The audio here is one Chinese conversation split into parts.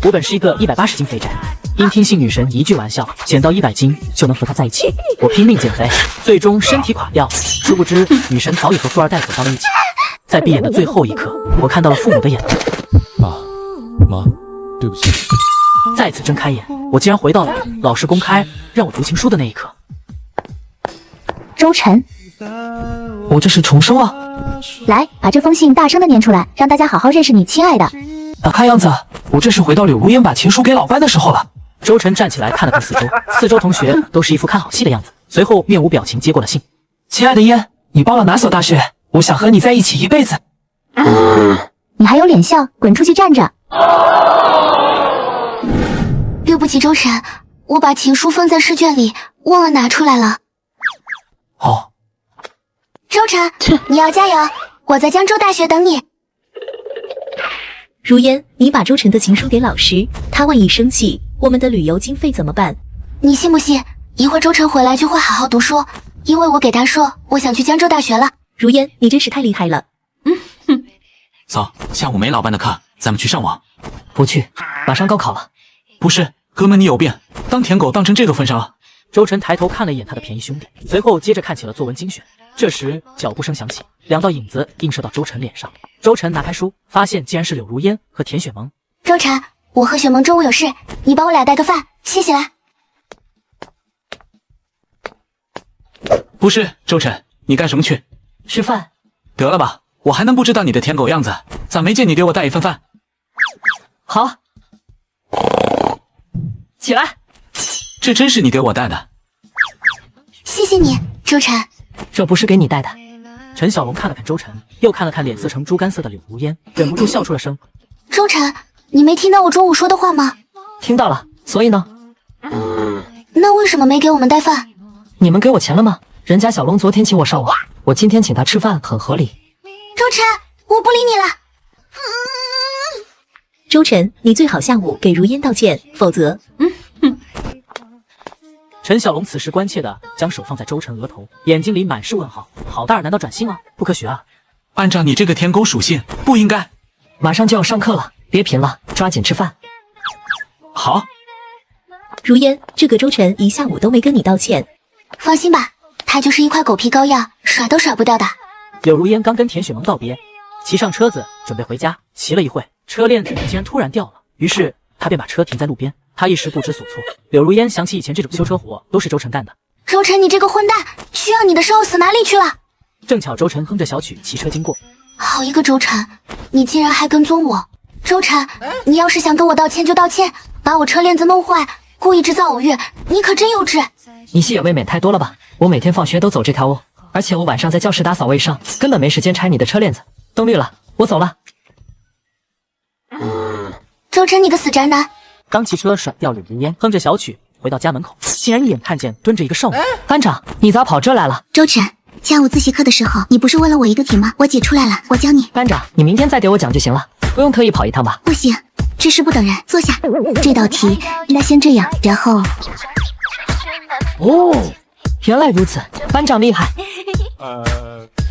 我本是一个180斤肥宅，因听信女神一句玩笑，减到100斤就能和她在一起。我拼命减肥，最终身体垮掉。殊不知，女神早已和富二代走到了一起。在闭眼的最后一刻，我看到了父母的眼泪。妈，对不起。再次睁开眼，我竟然回到了老师公开让我读情书的那一刻。周晨，我这是重生了。来，把这封信大声的念出来，让大家好好认识你，亲爱的。看样子，我这是回到柳如烟把情书给老班的时候了。周晨站起来看了看四周，四周同学都是一副看好戏的样子，随后面无表情接过了信。亲爱的烟，你报了哪所大学？我想和你在一起一辈子。你还有脸笑？滚出去站着！对不起，周晨，我把情书放在试卷里，忘了拿出来了。哦，周晨，你要加油，我在江州大学等你。如烟，你把周晨的情书给老师，他万一生气，我们的旅游经费怎么办？你信不信？一会儿周晨回来就会好好读书，因为我给他说我想去江州大学了。如烟，你真是太厉害了。走，下午没老班的课，咱们去上网。不去，马上高考了。不是，哥们你有病，当舔狗当成这个份上了。周晨抬头看了一眼他的便宜兄弟，随后接着看起了作文精选。这时脚步声响起，2道影子映射到周晨脸上。周晨拿开书，发现竟然是柳如烟和田雪萌。周晨，我和雪萌中午有事，你帮我俩带个饭，谢谢啦。不是，周晨，你干什么去？吃饭。得了吧，我还能不知道你的舔狗样子？咋没见你给我带一份饭？好，起来。这真是你给我带的？谢谢你，周晨。这不是给你带的。陈小龙看了看周晨，又看了看脸色成猪肝色的柳如烟，忍不住笑出了声。周晨，你没听到我中午说的话吗？听到了，所以呢？那为什么没给我们带饭？你们给我钱了吗？人家小龙昨天请我上网，我今天请他吃饭，很合理。周晨，我不理你了。周晨，你最好下午给如烟道歉，否则……陈小龙此时关切地将手放在周晨额头，眼睛里满是问号。好大儿难道转性了？不科学啊！按照你这个舔狗属性，不应该。马上就要上课了，别贫了，抓紧吃饭。好。如烟，这个周晨一下午都没跟你道歉。放心吧，他就是一块狗皮膏药，甩都甩不掉的。柳如烟刚跟田雪萌道别，骑上车子准备回家，骑了一会，车链子竟然突然掉了，于是他便把车停在路边。他一时不知所措。柳如烟想起以前这种修车活都是周晨干的。周晨，你这个混蛋，需要你的时候死哪里去了？正巧周晨哼着小曲骑车经过。好一个周晨，你竟然还跟踪我！周晨，你要是想跟我道歉就道歉，把我车链子弄坏，故意制造偶遇，你可真幼稚。你戏也未免太多了吧？我每天放学都走这条路，而且我晚上在教室打扫卫生，根本没时间拆你的车链子。灯绿了，我走了。周晨，你个死宅男！刚骑车甩掉柳如烟，哼着小曲回到家门口，竟然一眼看见蹲着一个少女。班长，你咋跑这来了？周晨，下午自习课的时候，你不是问了我一个题吗？我解出来了，我教你。班长，你明天再给我讲就行了，不用特意跑一趟吧？不行，知识不等人，坐下。这道题应该先这样，然后……哦，原来如此，班长厉害。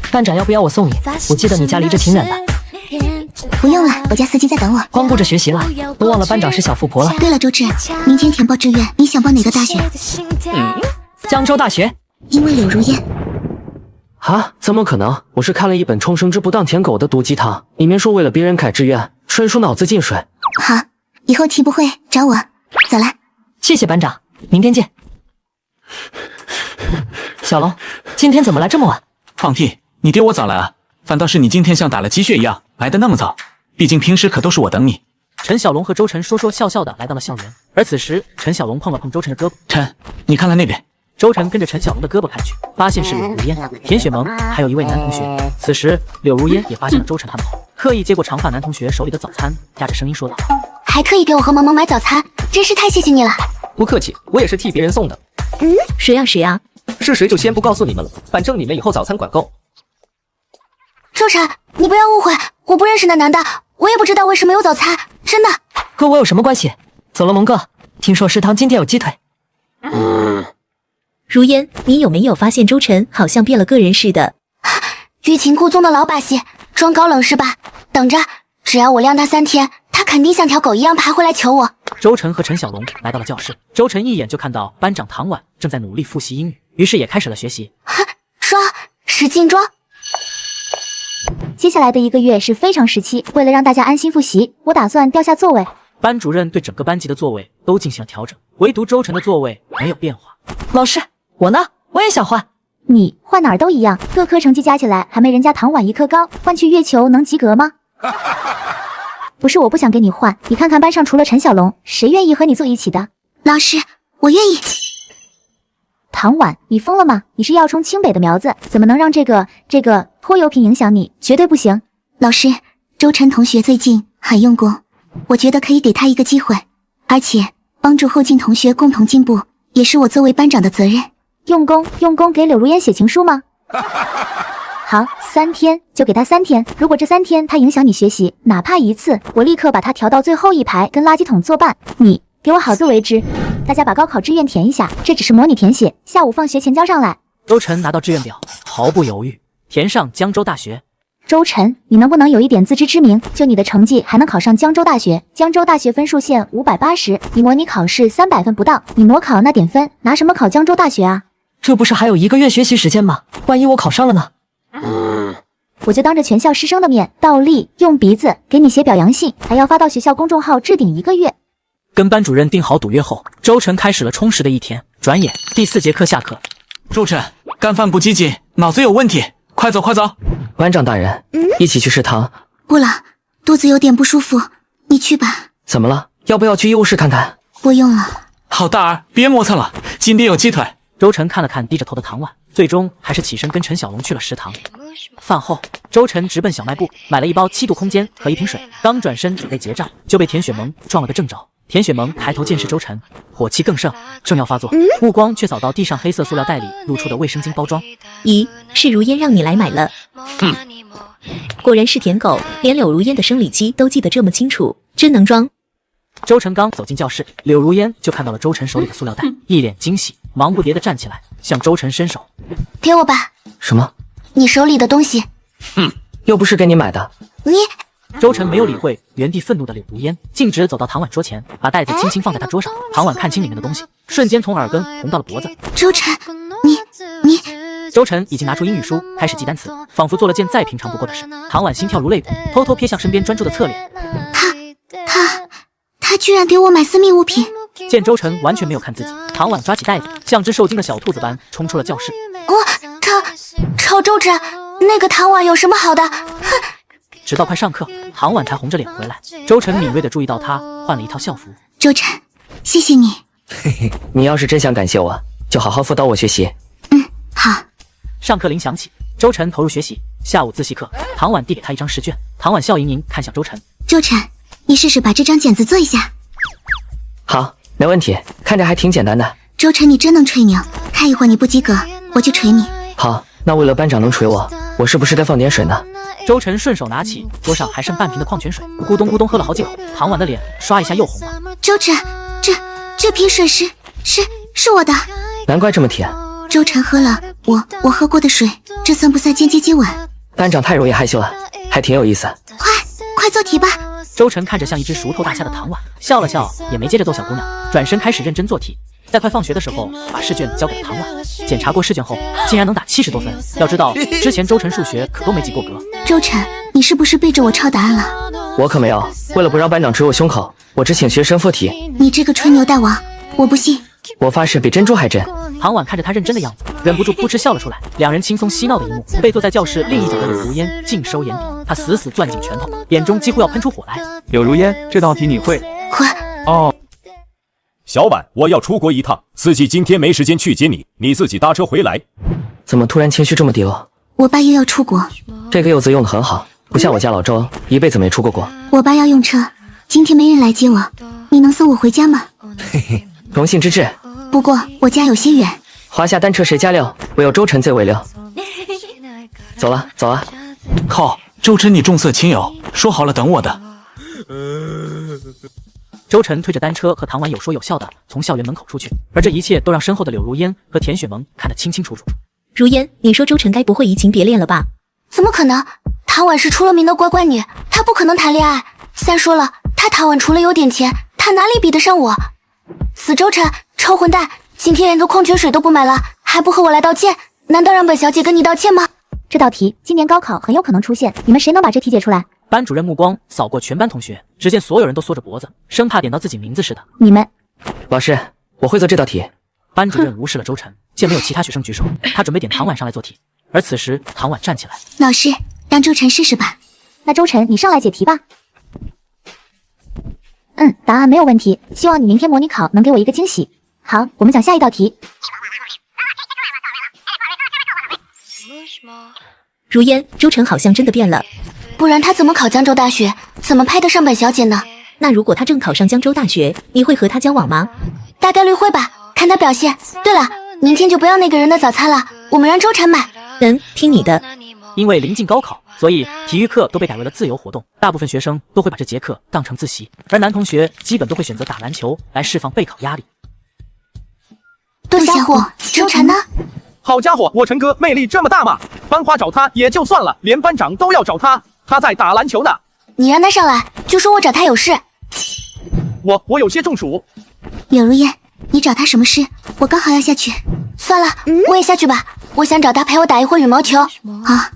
班长，要不要我送你？我记得你家离这挺远的。不用了，我家司机在等我。光顾着学习了，都忘了班长是小富婆了。对了，周志，明天填报志愿，你想报哪个大学？江州大学。因为柳如烟。啊？怎么可能？我是看了一本《重生之不当舔狗》的毒鸡汤，里面说为了别人改志愿，纯属脑子进水。好，以后题不会找我。走了。谢谢班长，明天见。小龙，今天怎么来这么晚？放屁！你爹我早来啊，反倒是你今天像打了鸡血一样来的那么早。毕竟平时可都是我等你。陈小龙和周晨说说笑笑的来到了校园，而此时陈小龙碰了碰周晨的胳膊。晨，你看看那边。周晨跟着陈小龙的胳膊看去，发现是柳如烟、田雪萌，还有一位男同学。此时柳如烟也发现了周晨他们后，刻意接过长发男同学手里的早餐，压着声音说道：“还特意给我和萌萌买早餐，真是太谢谢你了。”不客气，我也是替别人送的。谁呀谁呀？是谁就先不告诉你们了，反正你们以后早餐管够。周晨，你不要误会，我不认识那男的，我也不知道为什么有早餐，真的。和我有什么关系？走了，萌哥，听说食堂今天有鸡腿。如烟，你有没有发现周晨好像变了个人似的？欲擒故纵的老把戏，装高冷是吧？等着，只要我晾他3天，他他肯定像条狗一样爬回来求我。周晨和陈小龙来到了教室，周晨一眼就看到班长唐婉正在努力复习英语，于是也开始了学习。说，使劲抓。接下来的1个月是非常时期，为了让大家安心复习，我打算调下座位。班主任对整个班级的座位都进行了调整，唯独周晨的座位没有变化。老师，我呢？我也想换。你换哪儿都一样，各科成绩加起来还没人家唐婉1科高，换去月球能及格吗？不是我不想跟你换，你看看班上除了陈小龙，谁愿意和你坐一起的？老师，我愿意。唐婉，你疯了吗？你是要冲清北的苗子，怎么能让这个拖油瓶影响你？绝对不行！老师，周晨同学最近很用功，我觉得可以给他一个机会，而且帮助后进同学共同进步，也是我作为班长的责任。用功给柳如烟写情书吗？好，3天就给他3天，如果这3天他影响你学习，哪怕1次，我立刻把他调到最后一排，跟垃圾桶作伴。你给我好自为之。大家把高考志愿填一下，这只是模拟填写，下午放学前交上来。周晨拿到志愿表，毫不犹豫填上江州大学。周晨，你能不能有一点自知之明？就你的成绩还能考上江州大学？江州大学分数线580，你模拟考试300分不到，你模考那点分，拿什么考江州大学啊？这不是还有1个月学习时间吗？万一我考上了呢？我就当着全校师生的面倒立用鼻子给你写表扬信，还要发到学校公众号置顶1个月。跟班主任定好赌约后，周晨开始了充实的一天。转眼第4节课下课，周晨，干饭不积极，脑子有问题，快走快走！班长大人，一起去食堂。不了，肚子有点不舒服，你去吧。怎么了？要不要去医务室看看？不用了。好大儿，别磨蹭了，今天有鸡腿。周晨看了看低着头的唐婉，最终还是起身跟陈小龙去了食堂。饭后，周晨直奔小卖部买了一包7度空间和1瓶水，刚转身准备结账，就被田雪萌撞了个正着。田雪萌抬头见是周晨，火气更盛，正要发作，目光却扫到地上黑色塑料袋里露出的卫生巾包装。咦，是如烟让你来买了？果然是舔狗，连柳如烟的生理期都记得这么清楚，真能装。周晨刚走进教室，柳如烟就看到了周晨手里的塑料袋，一脸惊喜，忙不迭地站起来向周晨伸手：“给我吧。”什么？你手里的东西。又不是给你买的。你。周晨没有理会原地愤怒的柳如烟，径直走到唐婉桌前，把袋子轻轻放在她桌上。唐婉看清里面的东西，瞬间从耳根红到了脖子。周晨，你。周晨已经拿出英语书开始记单词，仿佛做了件再平常不过的事。唐婉心跳如擂鼓，偷偷瞥向身边专注的侧脸。他居然给我买私密物品。见周晨完全没有看自己，唐婉抓起袋子，像只受惊的小兔子般冲出了教室。吵周晨，那个唐婉有什么好的？哼！直到快上课，唐婉才红着脸回来。周晨敏锐地注意到她换了一套校服。周晨，谢谢你。嘿嘿，你要是真想感谢我，就好好辅导我学习。好。上课铃响起，周晨投入学习。下午自习课，唐婉递给他一张试卷，唐婉笑盈盈看向周晨。周晨，你试试把这张剪子做一下。好，没问题，看着还挺简单的。周晨，你真能吹牛，看一会儿你不及格，我就捶你。好，那为了班长能捶我，我是不是得放点水呢？周晨顺手拿起桌上还剩半瓶的矿泉水，咕咚咕咚喝了好几口。唐婉的脸刷一下又红了。周晨，这瓶水是我的。难怪这么甜。周晨喝了我喝过的水，这算不算间接接吻？班长太容易害羞了，还挺有意思。快做题吧。周晨看着像一只熟透大虾的唐婉，笑了笑，也没接着逗小姑娘，转身开始认真做题。在快放学的时候，把试卷交给了唐婉。检查过试卷后，竟然能打70多分。要知道，之前周晨数学可都没及过格。周晨，你是不是背着我抄答案了？我可没有，为了不让班长捶我胸口，我只请学生附体。你这个吹牛大王，我不信。我发誓比珍珠还真。唐婉看着他认真的样子，忍不住噗嗤笑了出来。两人轻松嬉闹的一幕，被坐在教室另一角的柳如烟尽收眼底。她死死攥紧拳头，眼中几乎要喷出火来。柳如烟，这道题你会？会。哦。小婉，我要出国一趟，司机今天没时间去接你，你自己搭车回来。怎么突然情绪这么低落？我爸又要出国。这个柚子用的很好，不像我家老周，一辈子没出过国。我爸要用车，今天没人来接我，你能送我回家吗？嘿嘿，荣幸之至。不过我家有些远。华夏单车谁家溜？唯有周晨最为溜。走了，走啊！靠，周晨你重色轻友，说好了等我的。周晨推着单车和唐婉有说有笑的从校园门口出去，而这一切都让身后的柳如烟和田雪萌看得清清楚楚。如烟，你说周晨该不会移情别恋了吧？怎么可能？唐婉是出了名的乖乖女，她不可能谈恋爱。再说了，他唐婉除了有点钱，他哪里比得上我？死周晨，臭混蛋！今天连个矿泉水都不买了，还不和我来道歉？难道让本小姐跟你道歉吗？这道题今年高考很有可能出现，你们谁能把这题解出来？班主任目光扫过全班同学，只见所有人都缩着脖子，生怕点到自己名字似的。你们，老师，我会做这道题。班主任无视了周晨，见没有其他学生举手，他准备点唐婉上来做题。而此时，唐婉站起来，老师，让周晨试试吧。那周晨，你上来解题吧。答案没有问题，希望你明天模拟考能给我一个惊喜。好，我们讲下一道题。如烟，周晨好像真的变了，不然他怎么考江州大学？怎么配得上本小姐呢？那如果他正考上江州大学，你会和他交往吗？大概率会吧，看他表现。对了，明天就不要那个人的早餐了，我们让周晨买。听你的。因为临近高考，所以体育课都被改为了自由活动，大部分学生都会把这节课当成自习，而男同学基本都会选择打篮球来释放备考压力。杜小虎，周晨呢？好家伙，我陈哥魅力这么大吗？班花找他也就算了，连班长都要找他，他在打篮球呢。你让他上来，就说我找他有事。我有些中暑。柳如烟，你找他什么事？我刚好要下去。算了，我也下去吧。我想找他陪我打一会儿羽毛球。啊，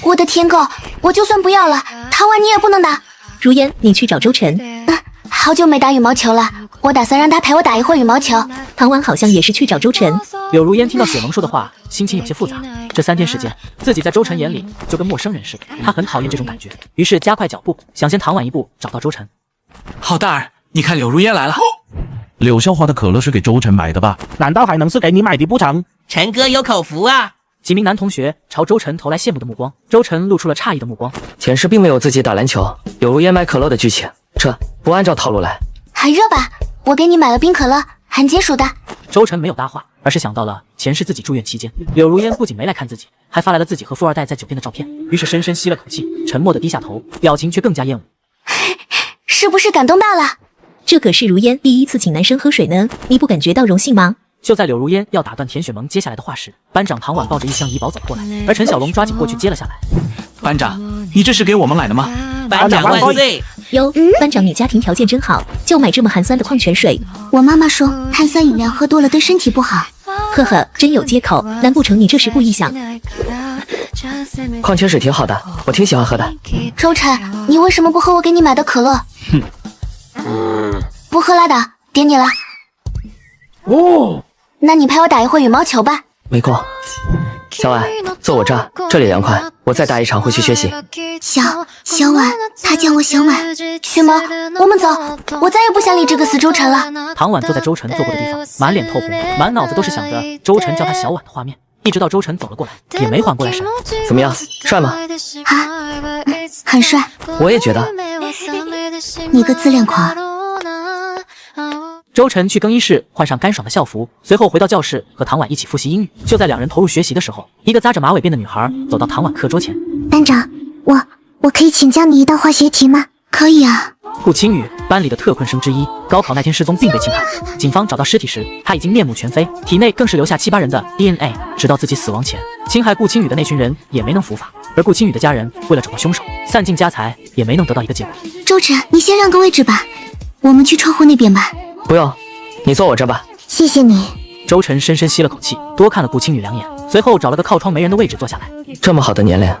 我的天狗，我就算不要了，唐婉你也不能打。如烟，你去找周晨。好久没打羽毛球了，我打算让他陪我打一会儿羽毛球。唐婉好像也是去找周晨。柳如烟听到雪萌说的话，心情有些复杂。这3天时间，自己在周晨眼里就跟陌生人似的，他很讨厌这种感觉，于是加快脚步，想先唐婉一步找到周晨。好大儿，你看柳如烟来了。柳校花的可乐是给周晨买的吧？难道还能是给你买的不成？陈哥有口福啊！几名男同学朝周晨投来羡慕的目光，周晨露出了诧异的目光。前世并没有自己打篮球，柳如烟买可乐的剧情，这不按照套路来。还热吧？我给你买了冰可乐，含解暑的。周晨没有搭话，而是想到了前世自己住院期间，柳如烟不仅没来看自己，还发来了自己和富二代在酒店的照片，于是深深吸了口气，沉默的低下头，表情却更加厌恶。是不是感动大了？这可是如烟第一次请男生喝水呢，你不感觉到荣幸吗？就在柳如烟要打断田雪萌接下来的话时，班长唐婉抱着一箱怡宝走过来，而陈小龙抓紧过去接了下来。班长，你这是给我们买的吗？班长万岁！哟，班长你家庭条件真好，就买这么寒酸的矿泉水。我妈妈说碳酸饮料喝多了对身体不好。呵呵，真有接口，难不成你这是故意想？矿泉水挺好的，我挺喜欢喝的。周晨，你为什么不喝我给你买的可乐？不喝拉倒，点你了。那你陪我打一会羽毛球吧。没空。小婉，坐我这，这里凉快，我再打一场回去学习。小婉，他叫我小婉。雪萌，我们走，我再也不想理这个死周晨了。唐婉坐在周晨坐过的地方，满脸透红，满脑子都是想着周晨叫他小婉的画面，一直到周晨走了过来，也没缓过来神。怎么样，帅吗？很帅。我也觉得。你个自恋狂。周晨去更衣室换上干爽的校服，随后回到教室和唐婉一起复习英语。就在两人投入学习的时候，一个扎着马尾辫的女孩走到唐婉课桌前。班长，我可以请教你一道化学题吗？可以啊。顾青宇，班里的特困生之一，高考那天失踪并被轻判。警方找到尸体时，他已经面目全非，体内更是留下7、8人的 DNA。直到自己死亡前，侵害顾青宇的那群人也没能伏法，而顾青宇的家人为了找到凶手，散尽家财也没能得到一个结果。周晨，你先让个位置吧，我们去窗户那边吧。不用，你坐我这吧。谢谢你。周晨深深吸了口气，多看了顾青宇2眼，随后找了个靠窗没人的位置坐下来。这么好的年龄，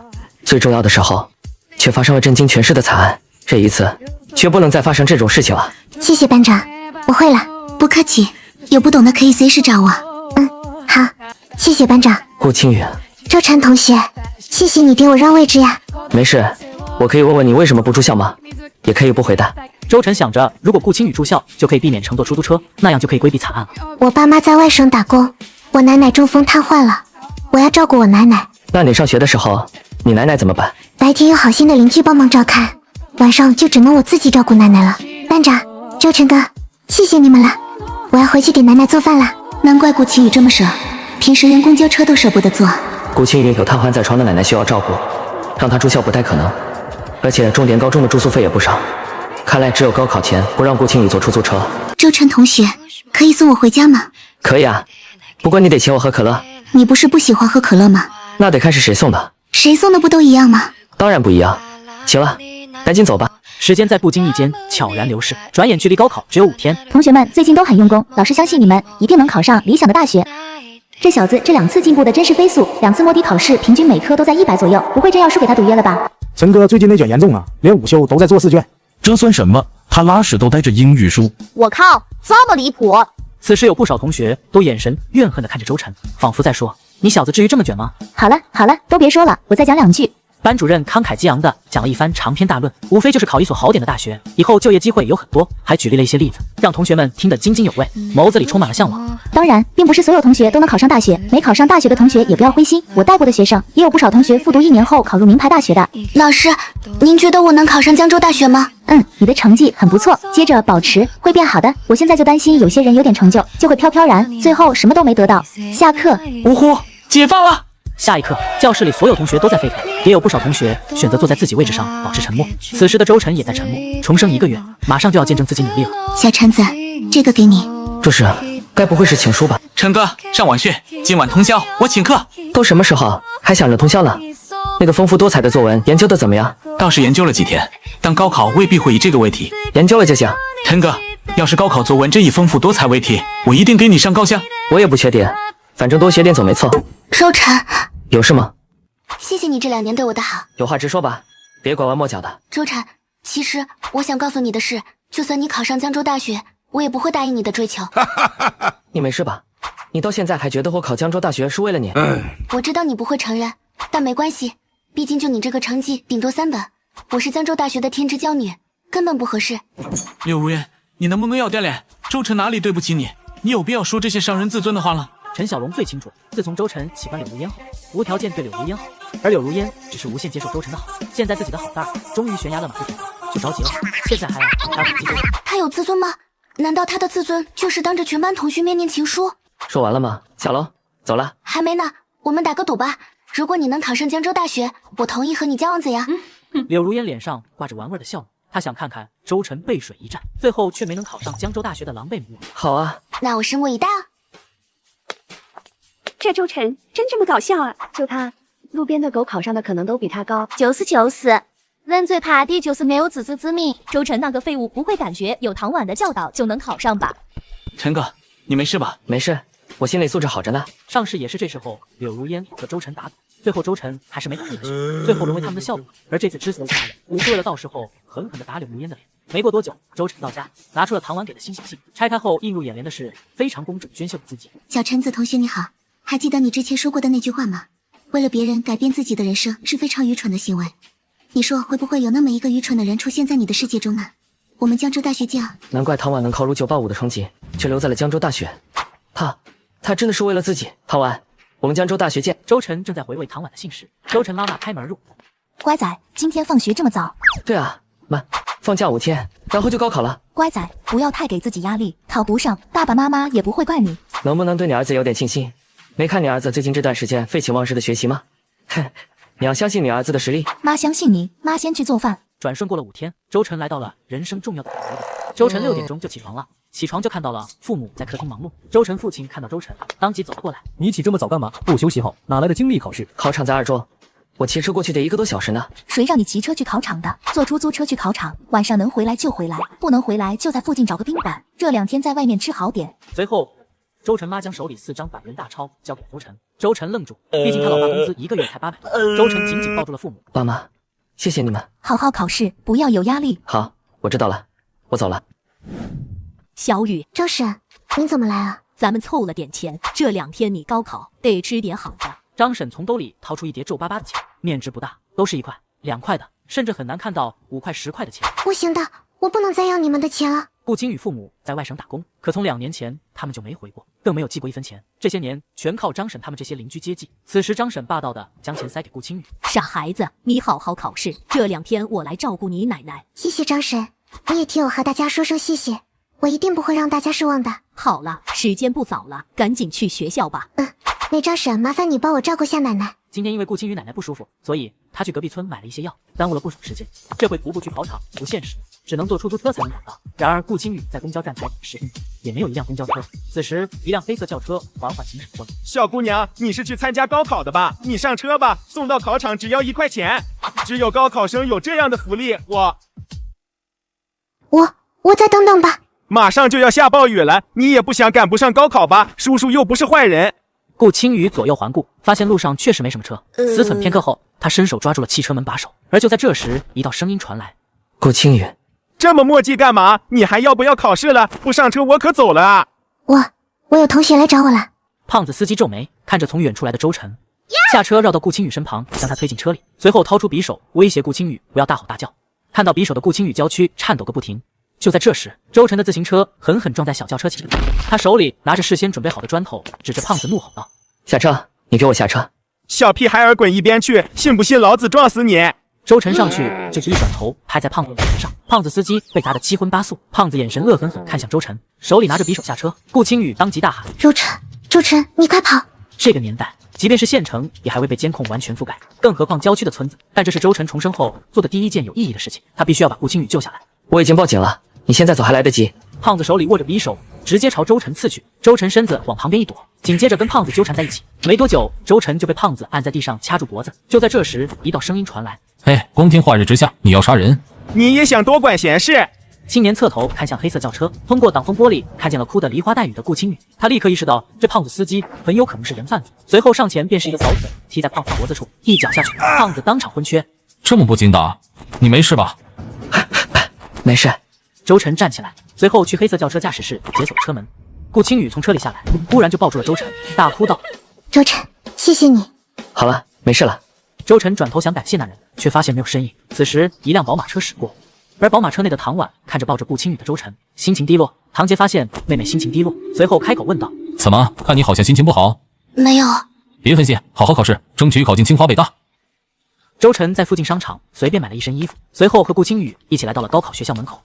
最重要的时候，却发生了震惊全市的惨案。这一次，绝不能再发生这种事情了。谢谢班长，我会了。不客气，有不懂的可以随时找我。好，谢谢班长。顾青宇，周晨同学，谢谢你给我让位置呀。没事，我可以问问你为什么不住校吗？也可以不回答。周晨想着，如果顾青宇住校，就可以避免乘坐出租车，那样就可以规避惨案了。我爸妈在外省打工，我奶奶中风瘫痪了，我要照顾我奶奶。那你上学的时候，你奶奶怎么办？白天有好心的邻居帮忙照看，晚上就只能我自己照顾奶奶了。班长，周晨哥，谢谢你们了，我要回去给奶奶做饭了。难怪顾青宇这么舍，平时连公交车都舍不得坐。顾青宇有瘫痪在床的奶奶需要照顾，让她住校不太可能，而且重点高中的住宿费也不少。看来只有高考前不让顾青宇坐出租车。周晨同学，可以送我回家吗？可以啊，不过你得请我喝可乐。你不是不喜欢喝可乐吗？那得看是谁送的。谁送的不都一样吗？当然不一样。行了，赶紧走吧。时间在不经意间悄然流逝，转眼距离高考只有5天。同学们最近都很用功，老师相信你们一定能考上理想的大学。这小子这2次进步的真是飞速，2次摸底考试平均每科都在100左右，不会真要输给他赌约了吧？陈哥最近内卷严重啊，连午休都在做试卷。这算什么？他拉屎都带着英语书。我靠，这么离谱！此时有不少同学都眼神怨恨地看着周晨，仿佛在说：“你小子至于这么卷吗？”好了好了，都别说了，我再讲2句。班主任慷慨激昂地讲了一番长篇大论，无非就是考一所好点的大学，以后就业机会有很多，还举例了一些例子，让同学们听得津津有味，眸子里充满了向往。当然，并不是所有同学都能考上大学，没考上大学的同学也不要灰心。我带过的学生也有不少同学复读1年后考入名牌大学的。老师，您觉得我能考上江州大学吗？你的成绩很不错，接着保持，会变好的。我现在就担心有些人有点成就，就会飘飘然，最后什么都没得到。下课。呜呼，解放了！下一刻，教室里所有同学都在沸腾，也有不少同学选择坐在自己位置上保持沉默。此时的周晨也在沉默。重生1个月，马上就要见证自己努力了。小橙子，这个给你。这是，该不会是情书吧？陈哥，上晚学，今晚通宵，我请客。都什么时候，还想着通宵呢？那个丰富多彩的作文研究的怎么样？倒是研究了几天，但高考未必会以这个为题。研究了就行。陈哥，要是高考作文真以丰富多彩为题，我一定给你上高香。我也不缺点，反正多学点总没错。周晨，有事吗？谢谢你这2年对我的好。有话直说吧，别拐弯抹角的。周晨，其实我想告诉你的是，就算你考上江州大学，我也不会答应你的追求。你没事吧？你到现在还觉得我考江州大学是为了你？我知道你不会承认，但没关系，毕竟就你这个成绩，顶多3本。我是江州大学的天之娇女，根本不合适。柳如烟，你能不能要点脸？周晨哪里对不起你？你有必要说这些伤人自尊的话了？陈小龙最清楚，自从周晨喜欢柳如烟后，无条件对柳如烟好，而柳如烟只是无限接受周晨的好。现在自己的好蛋儿终于悬崖勒马不停，就着急了，现在还要打击周晨。他有自尊吗？难道他的自尊就是当着全班同学面念情书？说完了吗？小龙，走了。还没呢，我们打个赌吧。如果你能考上江州大学，我同意和你交往，怎样？柳如烟脸上挂着玩味的笑容，她想看看周晨背水一战，最后却没能考上江州大学的狼狈模样。好啊，那我拭目以待啊。这周晨真这么搞笑啊？就他，路边的狗考上的可能都比他高。就是，人最怕的就是没有自知之明。周晨那个废物不会感觉有唐婉的教导就能考上吧？陈哥，你没事吧？没事，我心理素质好着呢。上试也是这时候，柳如烟和周晨打赌，最后周晨还是没打进去，最后沦为他们的笑柄。而这次之死其他人，无非为了到时候狠狠地打柳如烟的脸。没过多久，周晨到家，拿出了唐婉给的新写信，拆开后映入眼帘的是非常工整娟秀的字迹。小橙子同学你好，还记得你之前说过的那句话吗？为了别人改变自己的人生是非常愚蠢的行为。你说会不会有那么一个愚蠢的人出现在你的世界中呢？我们江州大学见啊！难怪唐婉能考入985的成绩，却留在了江州大学。他真的是为了自己。唐婉，我们江州大学见。周晨正在回味唐婉的姓氏，周晨拉娜开门入。乖仔，今天放学这么早？对啊，放假5天，然后就高考了。乖仔，不要太给自己压力，考不上，爸爸妈妈也不会怪你。能不能对你儿子有点信心？没看你儿子最近这段时间废寝忘食的学习吗？哼，你要相信你儿子的实力。妈相信你，妈先去做饭。转瞬过了5天，周晨来到了人生重要的考核点。周晨6点钟就起床了，起床就看到了父母在客厅忙碌。周晨父亲看到周晨，当即走了过来。你起这么早干嘛？不休息好，哪来的精力考试？考场在2周，我骑车过去得1个多小时呢。谁让你骑车去考场的？坐出租车去考场，晚上能回来就回来，不能回来就在附近找个宾馆。这2天在外面吃好点。随后，周晨妈将手里4张100元大钞交给周晨。周晨愣住，毕竟他老爸工资1个月才800多。周晨紧紧抱住了父母。爸妈，谢谢你们。好好考试，不要有压力。好，我知道了，我走了。小雨，周婶，您怎么来了？咱们凑了点钱，这2天你高考得吃点好的。张婶从兜里掏出一叠皱巴巴的钱，面值不大，都是1块、2块的，甚至很难看到5块、10块的钱。不行的，我不能再要你们的钱了。顾青雨父母在外省打工，可从2年前他们就没回过，更没有寄过1分钱。这些年全靠张婶他们这些邻居接济。此时张婶霸道的将钱塞给顾青雨。傻孩子，你好好考试，这2天我来照顾你奶奶。谢谢张婶，你也替我和大家说声谢谢，我一定不会让大家失望的。好了，时间不早了，赶紧去学校吧。那张婶，麻烦你帮我照顾下奶奶。今天因为顾青雨奶奶不舒服，所以她去隔壁村买了一些药，耽误了不少时间。这回徒步去考场不现实，只能坐出租车才能赶到。然而顾青雨在公交站台10分钟，也没有一辆公交车。此时，一辆黑色轿车缓缓行驶过来。小姑娘，你是去参加高考的吧？你上车吧，送到考场只要1块钱。只有高考生有这样的福利，我再等等吧。马上就要下暴雨了，你也不想赶不上高考吧？叔叔又不是坏人。顾青雨左右环顾，发现路上确实没什么车。思忖片刻后，他伸手抓住了汽车门把手。而就在这时，一道声音传来：“顾青雨，这么磨叽干嘛？你还要不要考试了？不上车我可走了啊！”我有同学来找我了。胖子司机皱眉，看着从远处来的周晨，下车绕到顾青雨身旁，将他推进车里，随后掏出匕首，威胁顾青雨不要大吼大叫。看到匕首的顾青雨娇躯颤抖个不停。就在这时，周晨的自行车狠狠撞在小轿车前，他手里拿着事先准备好的砖头，指着胖子怒吼道：“下车！你给我下车！小屁孩儿滚一边去！信不信老子撞死你！”周晨上去就是一转头拍在胖子的脸上，胖子司机被砸得七荤八素，胖子眼神恶狠狠看向周晨，手里拿着匕首下车。顾青雨当即大喊：“周晨，你快跑！”这个年代，即便是县城，也还未被监控完全覆盖，更何况郊区的村子。但这是周晨重生后做的第一件有意义的事情，他必须要把顾青雨救下来。我已经报警了，你现在走还来得及。胖子手里握着匕首，直接朝周晨刺去。周晨身子往旁边一躲，紧接着跟胖子纠缠在一起。没多久，周晨就被胖子按在地上掐住脖子。就在这时，一道声音传来：“哎，光天化日之下，你要杀人？你也想多管闲事？”青年侧头看向黑色轿车，通过挡风玻璃看见了哭得梨花带雨的顾青雨。他立刻意识到这胖子司机很有可能是人贩子，随后上前便是一个扫腿，踢在胖子脖子处，一脚下去，胖子当场昏厥。这么不经打，你没事吧？没事。周晨站起来，随后去黑色轿车驾驶室解锁车门。顾青雨从车里下来，忽然就抱住了周晨，大哭道：“周晨，谢谢你。”好了，没事了。周晨转头想感谢那人，却发现没有身影。此时，一辆宝马车驶过，而宝马车内的唐婉看着抱着顾青雨的周晨，心情低落。唐杰发现妹妹心情低落，随后开口问道：“怎么？看你好像心情不好。”“没有。”“别分心，好好考试，争取考进清华北大。”周晨在附近商场随便买了一身衣服，随后和顾青雨一起来到了高考学校门口。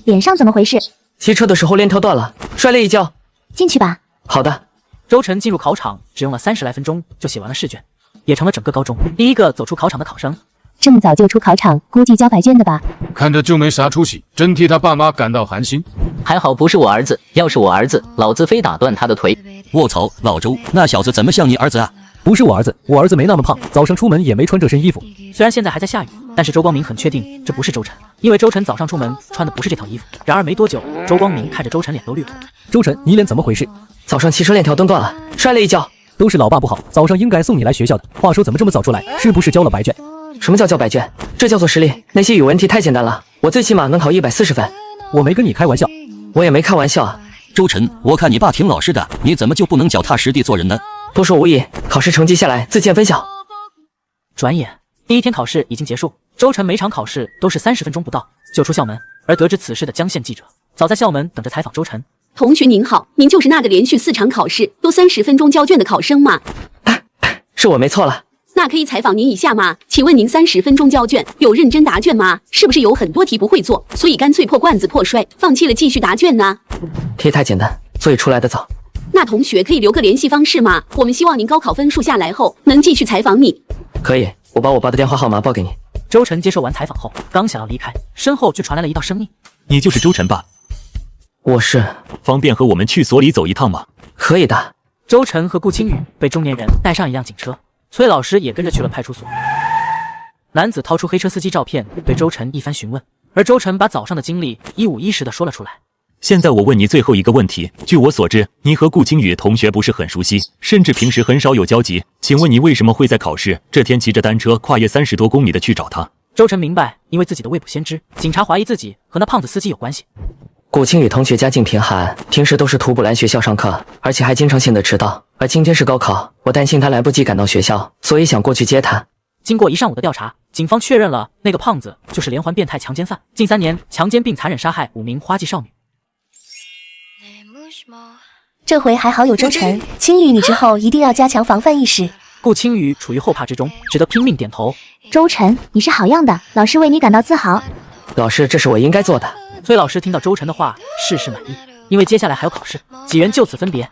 脸上怎么回事？骑车的时候链条断了，摔了一跤。进去吧。好的。周晨进入考场只用了30来分钟就写完了试卷，也成了整个高中第一个走出考场的考生。这么早就出考场，估计交白卷的吧？看着就没啥出息，真替他爸妈感到寒心。还好不是我儿子，要是我儿子，老子非打断他的腿。卧槽，老周，那小子怎么像你儿子啊？不是我儿子，我儿子没那么胖，早上出门也没穿这身衣服。虽然现在还在下雨，但是周光明很确定这不是周晨，因为周晨早上出门穿的不是这套衣服。然而没多久，周光明看着周晨脸都绿了。周晨，你脸怎么回事？早上骑车链条蹬断了，摔了一跤。都是老爸不好，早上应该送你来学校的。话说怎么这么早出来？是不是交了白卷？什么叫交白卷？这叫做实力。那些语文题太简单了，我最起码能考140分。我没跟你开玩笑。我也没开玩笑啊。周晨，我看你爸挺老实的，你怎么就不能脚踏实地做人呢？多说无益，考试成绩下来自见分晓。转眼第一天考试已经结束，周晨每场考试都是30分钟不到就出校门，而得知此事的江县记者早在校门等着采访周晨。同学您好，您就是那个连续4场考试都30分钟交卷的考生吗？是我没错了。那可以采访您一下吗？请问您30分钟交卷有认真答卷吗？是不是有很多题不会做，所以干脆破罐子破摔，放弃了继续答卷呢？题太简单，所以出来的早。那同学可以留个联系方式吗？我们希望您高考分数下来后能继续采访你。可以，我把我爸的电话号码报给你。周晨接受完采访后，刚想要离开，身后却传来了一道声音：“你就是周晨吧？”“我是。”“方便和我们去所里走一趟吗？”“可以的。”周晨和顾青雨被中年人带上一辆警车，崔老师也跟着去了派出所。男子掏出黑车司机照片，对周晨一番询问，而周晨把早上的经历一五一十的说了出来。现在我问你最后一个问题，据我所知，你和顾青雨同学不是很熟悉，甚至平时很少有交集，请问你为什么会在考试这天骑着单车跨越30多公里的去找他？周晨明白，因为自己的未卜先知，警察怀疑自己和那胖子司机有关系。顾青雨同学家境贫寒，平时都是徒步来学校上课，而且还经常性的迟到，而今天是高考，我担心他来不及赶到学校，所以想过去接他。经过1上午的调查，警方确认了那个胖子就是连环变态强奸犯，近3年强奸并残忍杀害5名花季少女。这回还好有周晨，青雨你之后一定要加强防范意识。顾青雨处于后怕之中，只得拼命点头。周晨，你是好样的，老师为你感到自豪。老师，这是我应该做的。崔老师听到周晨的话，事事满意，因为接下来还有考试，几人就此分别。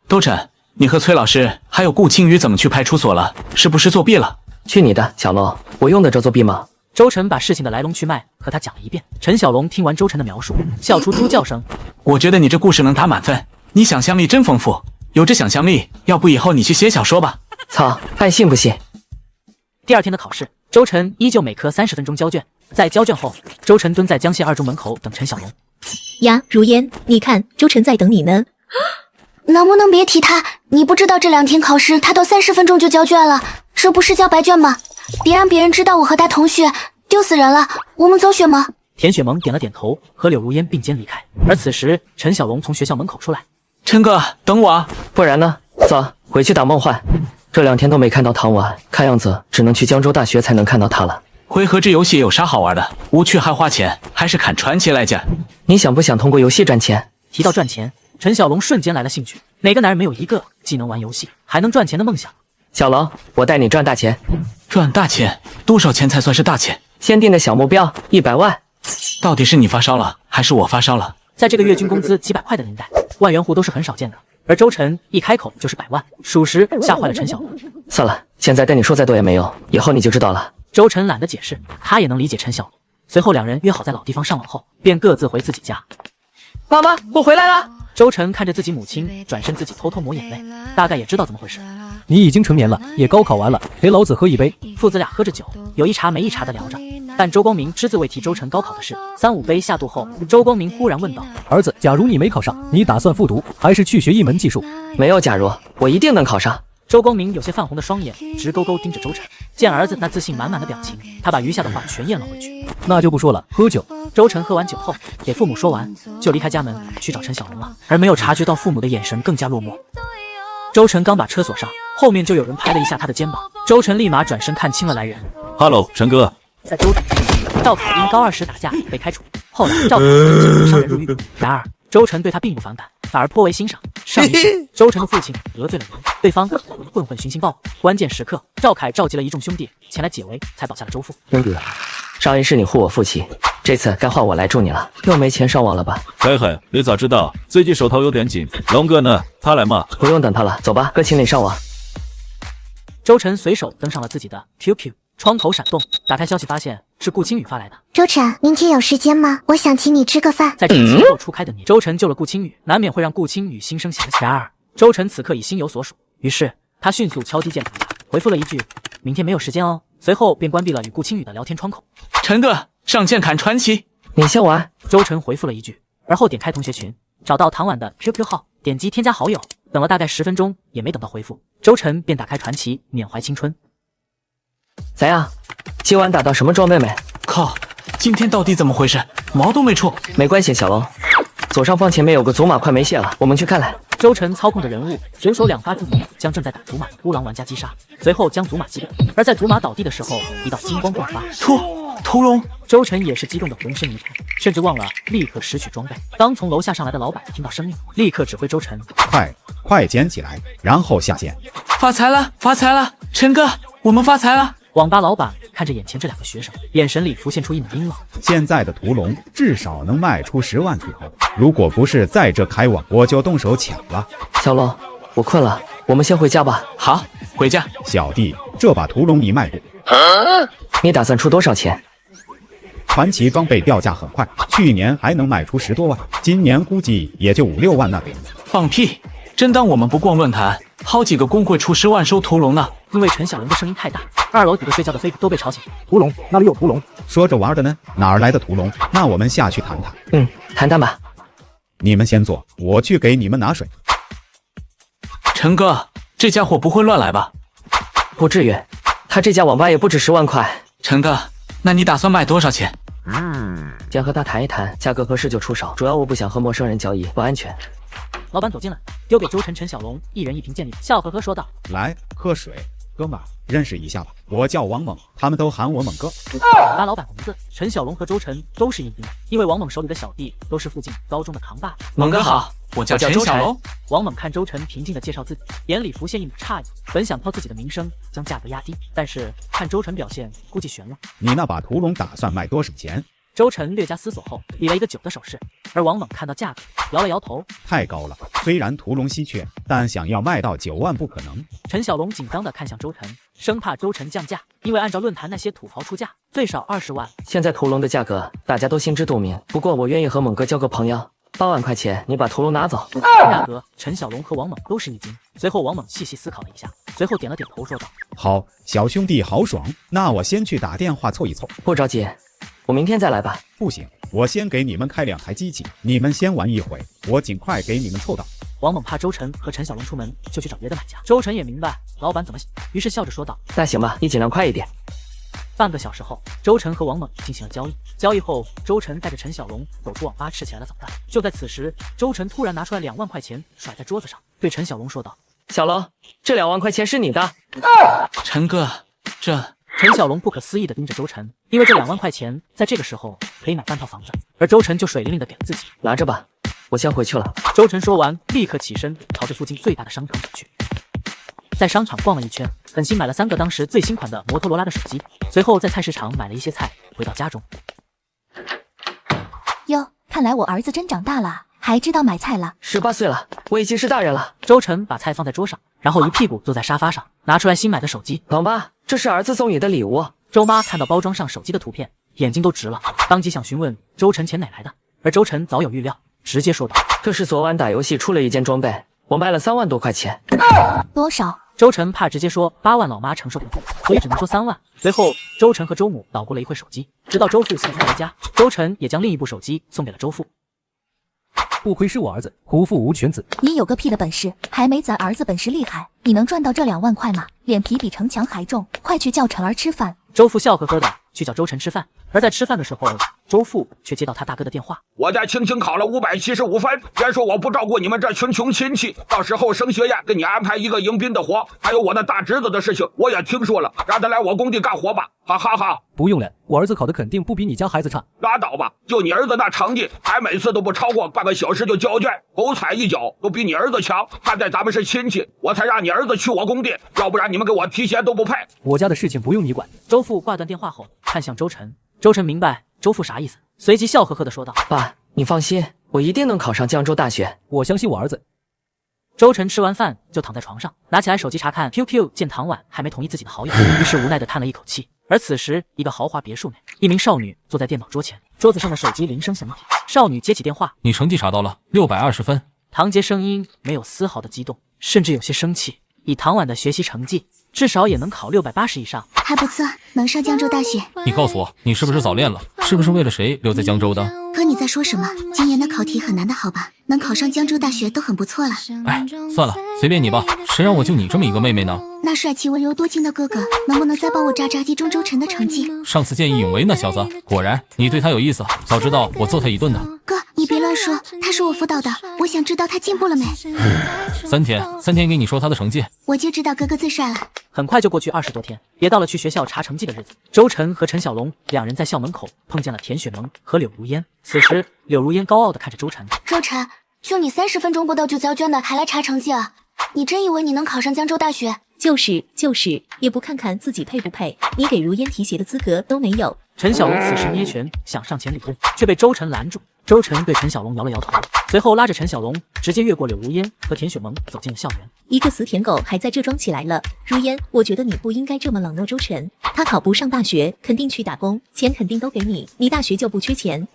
周晨，你和崔老师还有顾青雨怎么去派出所了？是不是作弊了？去你的，小龙！我用得着作弊吗？周晨把事情的来龙去脉和他讲了一遍。陈小龙听完周晨的描述，笑出猪叫声。我觉得你这故事能打满分，你想象力真丰富。有这想象力，要不以后你去写小说吧？操，爱信不信。第2天的考试，周晨依旧每科30分钟交卷，在交卷后，周晨蹲在江蟹二中门口等陈小龙。呀，如烟，你看，周晨在等你呢。能不能别提他？你不知道这2天考试他都30分钟就交卷了，这不是交白卷吗？别让别人知道我和他同学，丢死人了。我们走，雪萌。田雪萌点了点头，和柳如烟并肩离开。而此时，陈小龙从学校门口出来。陈哥，等我啊！不然呢？走，回去打梦幻。这2天都没看到唐婉，看样子只能去江州大学才能看到他了。回合制游戏有啥好玩的？无趣还花钱，还是砍传奇来着？你想不想通过游戏赚钱？提到赚钱，陈小龙瞬间来了兴趣。哪个男人没有一个既能玩游戏还能赚钱的梦想？小龙，我带你赚大钱。赚大钱？多少钱才算是大钱？先定的小目标100万。到底是你发烧了，还是我发烧了？在这个月均工资几百块的年代，万元户都是很少见的。而周晨一开口就是100万，属实吓坏了陈小龙。算了，现在跟你说再多也没用，以后你就知道了。周晨懒得解释，他也能理解陈小龙。随后2人约好在老地方上网后，便各自回自己家。妈妈，我回来了。周晨看着自己母亲，转身自己偷偷抹眼泪，大概也知道怎么回事。你已经成年了，也高考完了，陪老子喝一杯。父子俩喝着酒，有一茬没一茬的聊着。但周光明只字未提周晨高考的事。3、5杯下肚后，周光明忽然问道：“儿子，假如你没考上，你打算复读，还是去学一门技术？”没有假如，我一定能考上。周光明有些泛红的双眼直勾勾盯着周晨，见儿子那自信满满的表情，他把余下的话全咽了回去。那就不说了，喝酒。周晨喝完酒后，给父母说完，就离开家门去找陈小龙了，而没有察觉到父母的眼神更加落寞。周晨刚把车锁上，后面就有人拍了一下他的肩膀，周晨立马转身看清了来人。Hello， 陈哥。在周晨赵凯因高2时打架被开除，后来赵凯因伤人入狱。然而周晨对他并不反感，反而颇为欣赏。上一世周晨的父亲得罪了人，对方混混寻衅报复，关键时刻赵凯召集了一众兄弟前来解围，才保下了周父。兄弟，上一世你护我父亲，这次该换我来助你了。又没钱上网了吧？嘿嘿，你咋知道？最近手头有点紧。龙哥呢？他来吗？不用等他了，走吧，哥请你上网。周晨随手登上了自己的 QQ， 窗口闪动，打开消息发现是顾青雨发来的。周晨，明天有时间吗？我想请你吃个饭。在这情窦初开的你，周晨救了顾青雨，难免会让顾青雨心生嫌弃。然而周晨此刻已心有所属，于是他迅速敲击键盘，回复了一句：“明天没有时间哦。”随后便关闭了与顾青雨的聊天窗口。陈哥，上线砍传奇，你先玩。周晨回复了一句，而后点开同学群，找到唐婉的 QQ 号，点击添加好友，等了大概10分钟也没等到回复，周晨便打开传奇，缅怀青春。咋样？今晚打到什么装妹妹？靠，今天到底怎么回事？毛都没出。没关系，小龙，左上方前面有个祖玛快没血了，我们去看看。周晨操控着人物，随手2发技能将正在打祖玛的孤狼玩家击杀，随后将祖玛击败。而在祖玛倒地的时候，一道金光迸发，屠龙。周晨也是激动的浑身一颤，甚至忘了立刻拾取装备。当从楼下上来的老板听到声音，立刻指挥周晨：快捡起来，然后下线。发财了，发财了，陈哥，我们发财了。网吧老板看着眼前这2个学生，眼神里浮现出一抹阴冷。现在的屠龙至少能卖出10万出头，如果不是在这开网，我就动手抢了。小龙，我困了，我们先回家吧。好，回家。小弟，这把屠龙你卖不？你打算出多少钱？传奇装备掉价很快，去年还能卖出10多万，今年估计也就5、6万那个样子。放屁！真当我们不逛论坛，好几个工会出10万收屠龙呢？因为陈小龙的声音太大，2楼几个睡觉的飞都被吵醒。屠龙，那里有屠龙？说着玩的呢，哪儿来的屠龙？那我们下去谈谈。谈谈吧。你们先坐，我去给你们拿水。陈哥，这家伙不会乱来吧？不至于，他这家网吧也不止10万块。陈哥，那你打算卖多少钱？先和他谈一谈，价格合适就出手，主要我不想和陌生人交易，不安全。老板走进来，丢给周晨、陈小龙1人1瓶健力，笑呵呵说道：“来，喝水，哥们，认识一下吧，我叫王猛，他们都喊我猛哥。”把老板名字，陈小龙和周晨都是一丁，因为王猛手里的小弟都是附近高中的扛把子。猛哥好，我叫陈小龙。王猛看周晨平静地介绍自己，眼里浮现一抹诧异，本想靠自己的名声将价格压低，但是看周晨表现，估计悬了。你那把屠龙打算卖多少钱？周晨略加思索后，比了一个9的手势，而王猛看到价格，摇了摇头，太高了。虽然屠龙稀缺，但想要卖到9万不可能。陈小龙紧张地看向周晨，生怕周晨降价，因为按照论坛那些土豪出价，最少20万。现在屠龙的价格大家都心知肚明，不过我愿意和猛哥交个朋友，8万块钱，你把屠龙拿走。价格，陈小龙和王猛都是一惊。随后王猛细细思考了一下，随后点了点头，说道：“好，小兄弟豪爽，那我先去打电话凑一凑。不着急。我明天再来吧。不行，我先给你们开2台机器，你们先玩一会，我尽快给你们凑到。王猛怕周晨和陈小龙出门，就去找别的买家。周晨也明白老板怎么想，于是笑着说道：“那行吧，你尽量快一点。”半个小时后，周晨和王猛进行了交易。交易后，周晨带着陈小龙走出网吧，吃起来了早饭。就在此时，周晨突然拿出来2万块钱，甩在桌子上，对陈小龙说道：“小龙，这2万块钱是你的。”陈哥，这……陈小龙不可思议地盯着周晨，因为这2万块钱在这个时候可以买半套房子，而周晨就水灵灵地给了自己。拿着吧，我先回去了。周晨说完，立刻起身朝着附近最大的商场走去。在商场逛了一圈，狠心买了3个当时最新款的摩托罗拉的手机，随后在菜市场买了一些菜，回到家中。哟，看来我儿子真长大了，还知道买菜了。18岁了，我已经是大人了。周晨把菜放在桌上，然后一屁股坐在沙发上，拿出来新买的手机。老妈，这是儿子送你的礼物。周妈看到包装上手机的图片，眼睛都直了，当即想询问周晨钱哪来的，而周晨早有预料，直接说道：“这是昨晚打游戏出了一件装备，我卖了3万多块钱。”多少？周晨怕直接说8万老妈承受不住，所以只能说3万。随后，周晨和周母捣鼓了一会手机，直到周父幸福回家，周晨也将另一部手机送给了周父。不愧是我儿子，虎父无犬子。你有个屁的本事，还没咱儿子本事厉害。你能赚到这2万块吗？脸皮比城墙还重，快去叫晨儿吃饭。周父笑呵呵的去叫周晨吃饭，而在吃饭的时候，周父却接到他大哥的电话。我在青青考了575分，别说我不照顾你们这群穷亲戚，到时候升学宴给你安排一个迎宾的活，还有我的大侄子的事情我也听说了，让他来我工地干活吧，哈哈哈。不用了，我儿子考的肯定不比你家孩子差。拉倒吧，就你儿子那成绩，还每次都不超过半个小时就交卷，狗踩一脚都比你儿子强。看在咱们是亲戚，我才让你儿子去我工地，要不然你们给我提鞋都不配。我家的事情不用你管。周父挂断电话后，看向周晨，周晨明白周父啥意思，随即笑呵呵地说道：“爸，你放心，我一定能考上江州大学。我相信我儿子。”周晨吃完饭就躺在床上，拿起来手机查看 QQ， 见唐婉还没同意自己的好友，于是无奈地叹了一口气。而此时，一个豪华别墅内，一名少女坐在电脑桌前，桌子上的手机铃声响起，少女接起电话：“你成绩查到了620分。”唐杰声音没有丝毫的激动，甚至有些生气。以唐婉的学习成绩，至少也能考680以上，还不错，能上江州大学。你告诉我，你是不是早恋了？是不是为了谁留在江州的？哥，你在说什么？今年的考题很难的好吧？能考上江州大学都很不错了。哎，算了，随便你吧。谁让我就你这么一个妹妹呢？那帅气温柔多金的哥哥，能不能再帮我扎扎地中周晨的成绩？上次见义勇为那小子，果然你对他有意思。早知道我揍他一顿的。哥，你别乱说，他是我辅导的，我想知道他进步了没。3天给你说他的成绩，我就知道哥哥最帅了。很快就过去20多天，也到了去学校查成绩的日子。周晨和陈小龙2人在校门口碰见了田雪萌和柳如烟。此时，柳如烟高傲地看着周晨：“周晨，就你30分钟不到就交卷的，还来查成绩啊？你真以为你能考上江州大学？”就是，也不看看自己配不配，你给如烟提鞋的资格都没有。陈小龙此时捏拳想上前理论，却被周晨拦住。周晨对陈小龙摇了摇头，随后拉着陈小龙直接越过柳如烟和田雪萌走进了校园。一个死舔狗还在这装起来了。如烟，我觉得你不应该这么冷落周晨，他考不上大学肯定去打工，钱肯定都给你，你大学就不缺钱。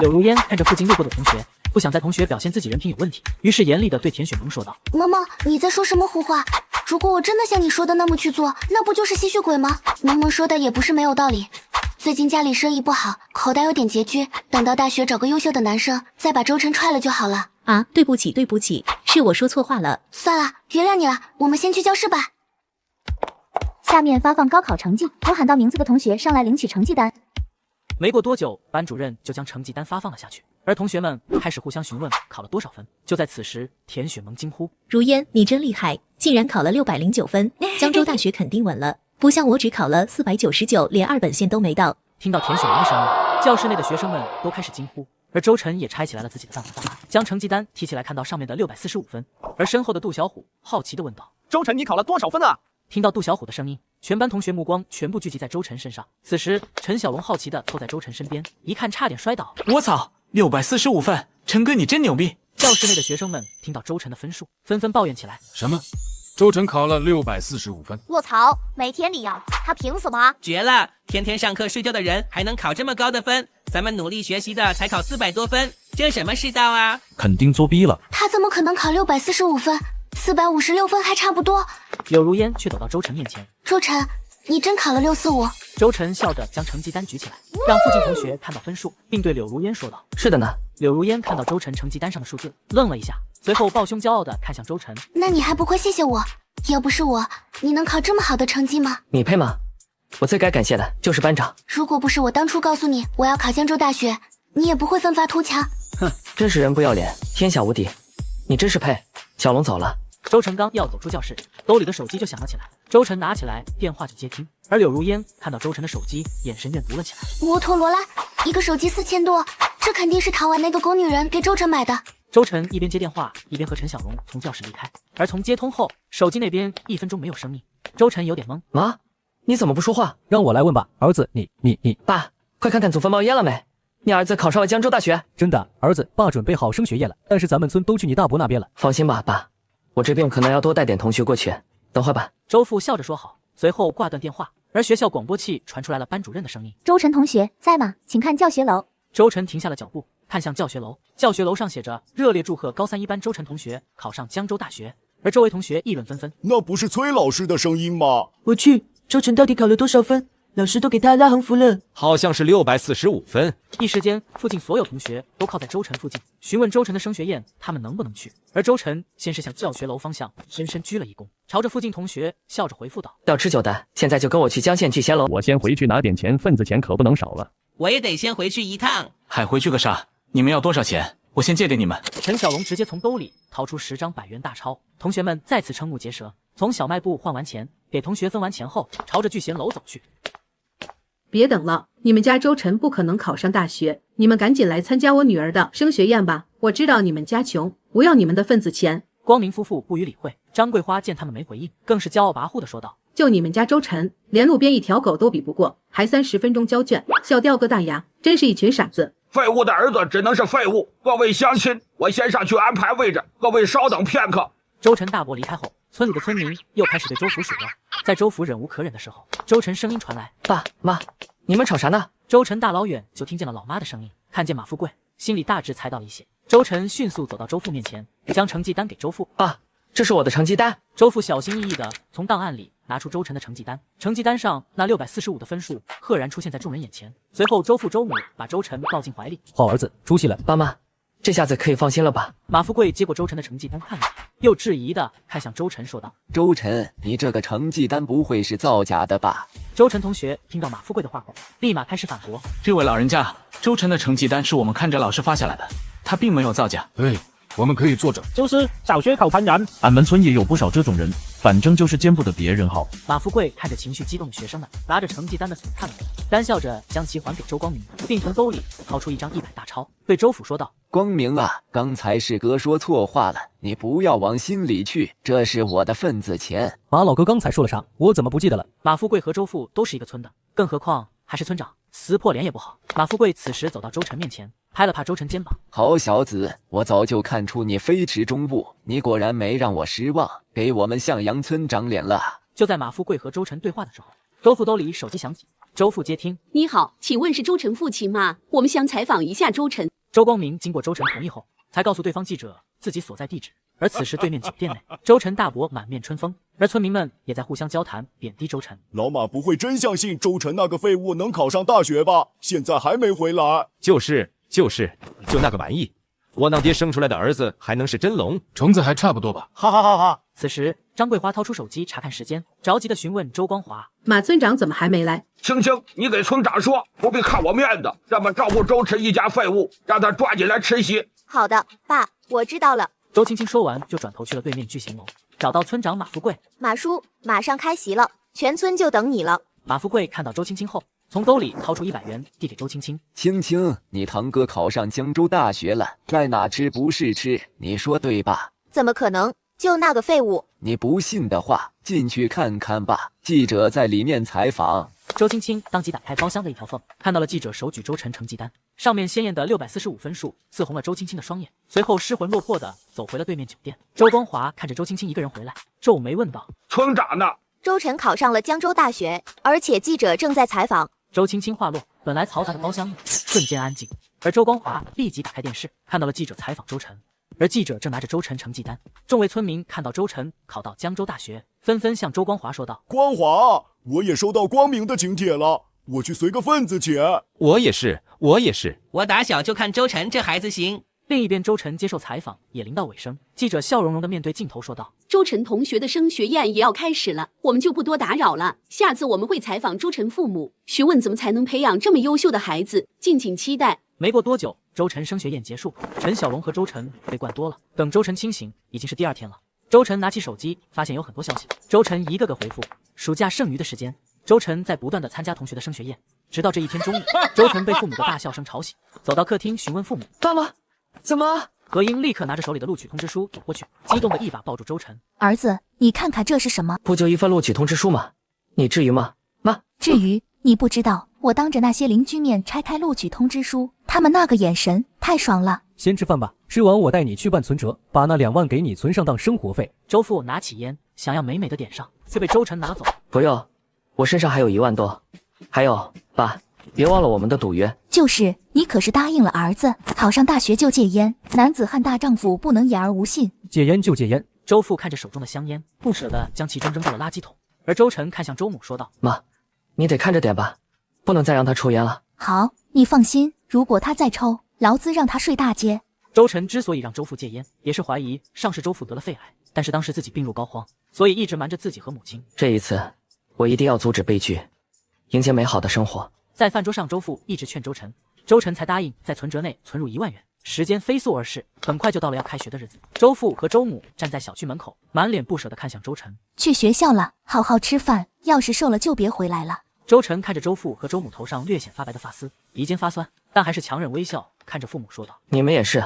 柳如烟看着附近路过的同学，不想在同学表现自己人品有问题，于是严厉地对田雪萌说道：“萌萌，你在说什么胡话？如果我真的像你说的那么去做，那不就是吸血鬼吗？萌萌说的也不是没有道理。最近家里生意不好，口袋有点拮据，等到大学找个优秀的男生，再把周晨踹了就好了。”啊，对不起，是我说错话了。算了，原谅你了，我们先去教室吧。下面发放高考成绩，有喊到名字的同学上来领取成绩单。没过多久，班主任就将成绩单发放了下去，而同学们开始互相询问考了多少分。就在此时，田雪萌惊呼：“如烟，你真厉害，竟然考了609分，江州大学肯定稳了。不像我只考了499，连2本线都没到。”听到田雪萌的声音，教室内的学生们都开始惊呼，而周晨也拆起来了自己的饭盒，将成绩单提起来，看到上面的645分，而身后的杜小虎好奇地问道：“周晨，你考了多少分啊？”听到杜小虎的声音，全班同学目光全部聚集在周晨身上。此时，陈小龙好奇地凑在周晨身边，一看差点摔倒。我操，645分，陈哥你真牛逼！教室内的学生们听到周晨的分数，纷纷抱怨起来：“什么？周晨考了645分？卧槽，没天理啊！他凭什么？绝了！天天上课睡觉的人还能考这么高的分，咱们努力学习的才考400多分，这什么世道啊？肯定作弊了。他怎么可能考645分？456分还差不多。”柳如烟却走到周晨面前：“周晨，你真考了645？周晨笑着将成绩单举起来，让附近同学看到分数，并对柳如烟说道：“是的呢。”柳如烟看到周晨成绩单上的数字，愣了一下，随后抱胸骄傲地看向周晨：“那你还不快谢谢我？要不是我，你能考这么好的成绩吗？你配吗？我最该感谢的就是班长。如果不是我当初告诉你我要考江州大学，你也不会奋发图强。哼，真是人不要脸，天下无敌。你真是配。”小龙走了。周晨刚要走出教室，兜里的手机就响了起来。周晨拿起来电话就接听，而柳如烟看到周晨的手机，眼神阅读了起来。摩托罗拉，一个手机4000多，这肯定是陶婉那个狗女人给周晨买的。周晨一边接电话，一边和陈小龙从教室离开。而从接通后，手机那边1分钟没有声音。周晨有点懵。妈，你怎么不说话？让我来问吧，儿子，你，爸，快看看祖坟冒烟了没？你儿子考上了江州大学。真的，儿子，爸准备好升学宴了，但是咱们村都去你大伯那边了。放心吧，爸，我这边可能要多带点同学过去，等会吧。周父笑着说好，随后挂断电话。而学校广播器传出来了班主任的声音：“周晨同学在吗？请看教学楼。”周晨停下了脚步，看向教学楼。教学楼上写着：“热烈祝贺高3一班周晨同学考上江州大学。”而周围同学议论纷纷：“那不是崔老师的声音吗？”我去，周晨到底考了多少分？老师都给他拉横幅了，好像是645分。一时间，附近所有同学都靠在周晨附近，询问周晨的升学宴他们能不能去。而周晨先是向教学楼方向深深鞠了一躬，朝着附近同学笑着回复道：“要吃酒的，现在就跟我去江县聚贤楼。我先回去拿点钱，份子钱可不能少了。我也得先回去一趟。”还回去个啥？你们要多少钱？我先借给你们。陈小龙直接从兜里掏出10张100元大钞，同学们再次瞠目结舌。从小卖部换完钱，给同学分完钱后，朝着聚贤楼走去。别等了，你们家周晨不可能考上大学，你们赶紧来参加我女儿的升学宴吧。我知道你们家穷，不要你们的份子钱。光明夫妇不予理会，张桂花见他们没回应，更是骄傲跋扈地说道：“就你们家周晨，连路边一条狗都比不过，还30分钟交卷，笑掉个大牙，真是一群傻子。废物的儿子只能是废物。各位乡亲，我先上去安排位置，各位稍等片刻。”周晨大伯离开后，村里的村民又开始对周福数落。在周福忍无可忍的时候，周晨声音传来：“爸妈，你们吵啥呢？”周晨大老远就听见了老妈的声音，看见马富贵，心里大致猜到了一些。周晨迅速走到周父面前，将成绩单给周父。“爸，这是我的成绩单。”周父小心翼翼地从档案里拿出周晨的成绩单，成绩单上那645的分数赫然出现在众人眼前。随后周父周母把周晨抱进怀里：“好儿子，出息了。”“爸妈，这下子可以放心了吧？”马富贵接过周晨的成绩单看了看，又质疑地看向周晨说道：“周晨，你这个成绩单不会是造假的吧？”周晨同学听到马富贵的话后，立马开始反驳：“这位老人家，周晨的成绩单是我们看着老师发下来的，他并没有造假。”“对，我们可以作证。”“就是小学考传人。”“俺们村也有不少这种人，反正就是见不得别人好。”马富贵看着情绪激动的学生们，拿着成绩单的看了看，干笑着将其还给周光明，并从兜里掏出1张100大钞，对周府说道：“光明啊，刚才是哥说错话了，你不要往心里去，这是我的份子钱。”“马老哥刚才说了啥？我怎么不记得了？”马富贵和周父都是一个村的，更何况还是村长，撕破脸也不好。马富贵此时走到周晨面前，拍了拍周晨肩膀：“好小子，我早就看出你非池中物，你果然没让我失望，给我们向阳村长脸了。”就在马富贵和周晨对话的时候，周父兜里手机响起，周父接听：“你好，请问是周晨父亲吗？我们想采访一下周晨。”周光明经过周晨同意后，才告诉对方记者自己所在地址。而此时对面酒店内，周晨大伯满面春风，而村民们也在互相交谈，贬低周晨。“老马不会真相信周晨那个废物能考上大学吧？现在还没回来。”“就那个玩意，窝囊爹生出来的儿子还能是真龙？虫子还差不多吧。”“哈哈哈哈！”此时张桂花掏出手机查看时间，着急地询问周光华：“马村长怎么还没来？”“青青，你给村长说，不必看我面子，这么照顾周晨一家废物，让他抓紧来吃席。”“好的，爸，我知道了。”周青青说完，就转头去了对面聚贤楼，找到村长马富贵：“马叔，马上开席了，全村就等你了。”马富贵看到周青青后，从兜里掏出100元递给周青青：“青青，你堂哥考上江州大学了，在哪吃不是吃，你说对吧？”“怎么可能？就那个废物！”“你不信的话，进去看看吧，记者在里面采访。”周青青当即打开包厢的一条缝，看到了记者手举周晨成绩单，上面鲜艳的645分数刺红了周青青的双眼，随后失魂落魄地走回了对面酒店。周光华看着周青青一个人回来，皱眉问道：“村长呢？”“周晨考上了江州大学，而且记者正在采访。”周青青话落，本来嘈杂的包厢里瞬间安静，而周光华立即打开电视，看到了记者采访周晨。而记者正拿着周晨成绩单，众位村民看到周晨考到江州大学，纷纷向周光华说道：“光华，我也收到光明的请帖了，我去随个份子钱。我也是，我也是。我打小就看周晨这孩子行。另一边，周晨接受采访也临到尾声，记者笑容融的面对镜头说道：“周晨同学的升学宴也要开始了，我们就不多打扰了。下次我们会采访周晨父母，询问怎么才能培养这么优秀的孩子，敬请期待。”没过多久，周晨升学宴结束，陈小龙和周晨被灌多了。等周晨清醒，已经是第2天了。周晨拿起手机，发现有很多消息，周晨一个个回复。暑假剩余的时间，周晨在不断的参加同学的升学宴，直到这一天中午，周晨被父母的大笑声吵醒，走到客厅询问父母：“爸妈，怎么？”何英立刻拿着手里的录取通知书走过去，激动的一把抱住周晨：“儿子，你看看这是什么？不就一份录取通知书吗？你至于吗？妈，至于？你不知道，我当着那些邻居面拆开录取通知书，他们那个眼神太爽了。先吃饭吧，吃完我带你去办存折，把那2万给你存上当生活费。”周父拿起烟，想要美美的点上，却被周晨拿走。不用，我身上还有1万多。还有，爸，别忘了我们的赌约。就是，你可是答应了儿子，考上大学就戒烟，男子汉大丈夫不能言而无信。戒烟就戒烟。周父看着手中的香烟，不舍得将其中扔到了垃圾桶。而周晨看向周母说道：“妈，你得看着点吧，不能再让他抽烟了。”好，你放心，如果他再抽，劳资让他睡大街。周晨之所以让周父戒烟，也是怀疑上世周父得了肺癌，但是当时自己病入膏肓，所以一直瞒着自己和母亲。这一次，我一定要阻止悲剧，迎接美好的生活。在饭桌上，周父一直劝周晨，周晨才答应在存折内存入1万元。时间飞速而逝，很快就到了要开学的日子。周父和周母站在小区门口，满脸不舍地看向周晨：“去学校了，好好吃饭，要是瘦了就别回来了。”周晨看着周父和周母头上略显发白的发丝，已经发酸，但还是强忍微笑，看着父母说道：“你们也是，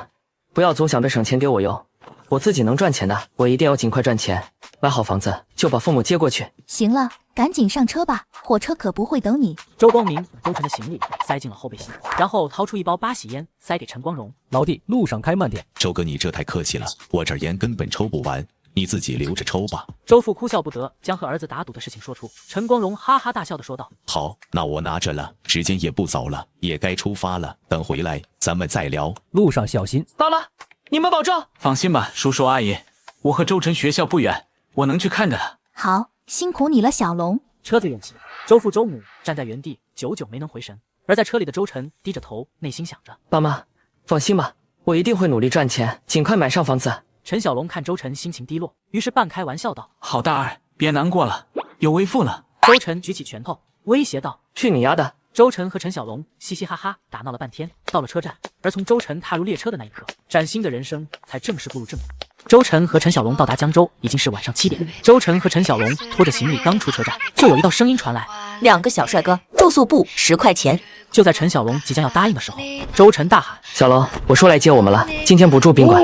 不要总想着省钱给我用，我自己能赚钱的，我一定要尽快赚钱，买好房子就把父母接过去。”行了，赶紧上车吧，火车可不会等你。周光明把周晨的行李塞进了后备箱，然后掏出一包8喜烟塞给陈光荣：“老弟，路上开慢点。”周哥，你这太客气了，我这烟根本抽不完，你自己留着抽吧。周父哭笑不得，将和儿子打赌的事情说出。陈光荣哈哈大笑的说道：“好，那我拿着了，时间也不早了，也该出发了，等回来咱们再聊。路上小心。”到了，你们保重。放心吧，叔叔阿姨，我和周晨学校不远，我能去看着他。好，辛苦你了，小龙。车子远行，周父周母站在原地，久久没能回神。而在车里的周晨低着头，内心想着：“爸妈，放心吧，我一定会努力赚钱，尽快买上房子。”陈小龙看周晨心情低落，于是半开玩笑道：“好大儿，别难过了，有为父了。”周晨举起拳头，威胁道：“去你丫的！”周晨和陈小龙嘻嘻哈哈打闹了半天，到了车站。而从周晨踏入列车的那一刻，崭新的人生才正式步入正轨。周晨和陈小龙到达江州已经是晚上7点。周晨和陈小龙拖着行李刚出车站，就有一道声音传来：“2个小帅哥，住宿部10块钱。”就在陈小龙即将要答应的时候，周晨大喊：“小龙，我说来接我们了，今天不住宾馆。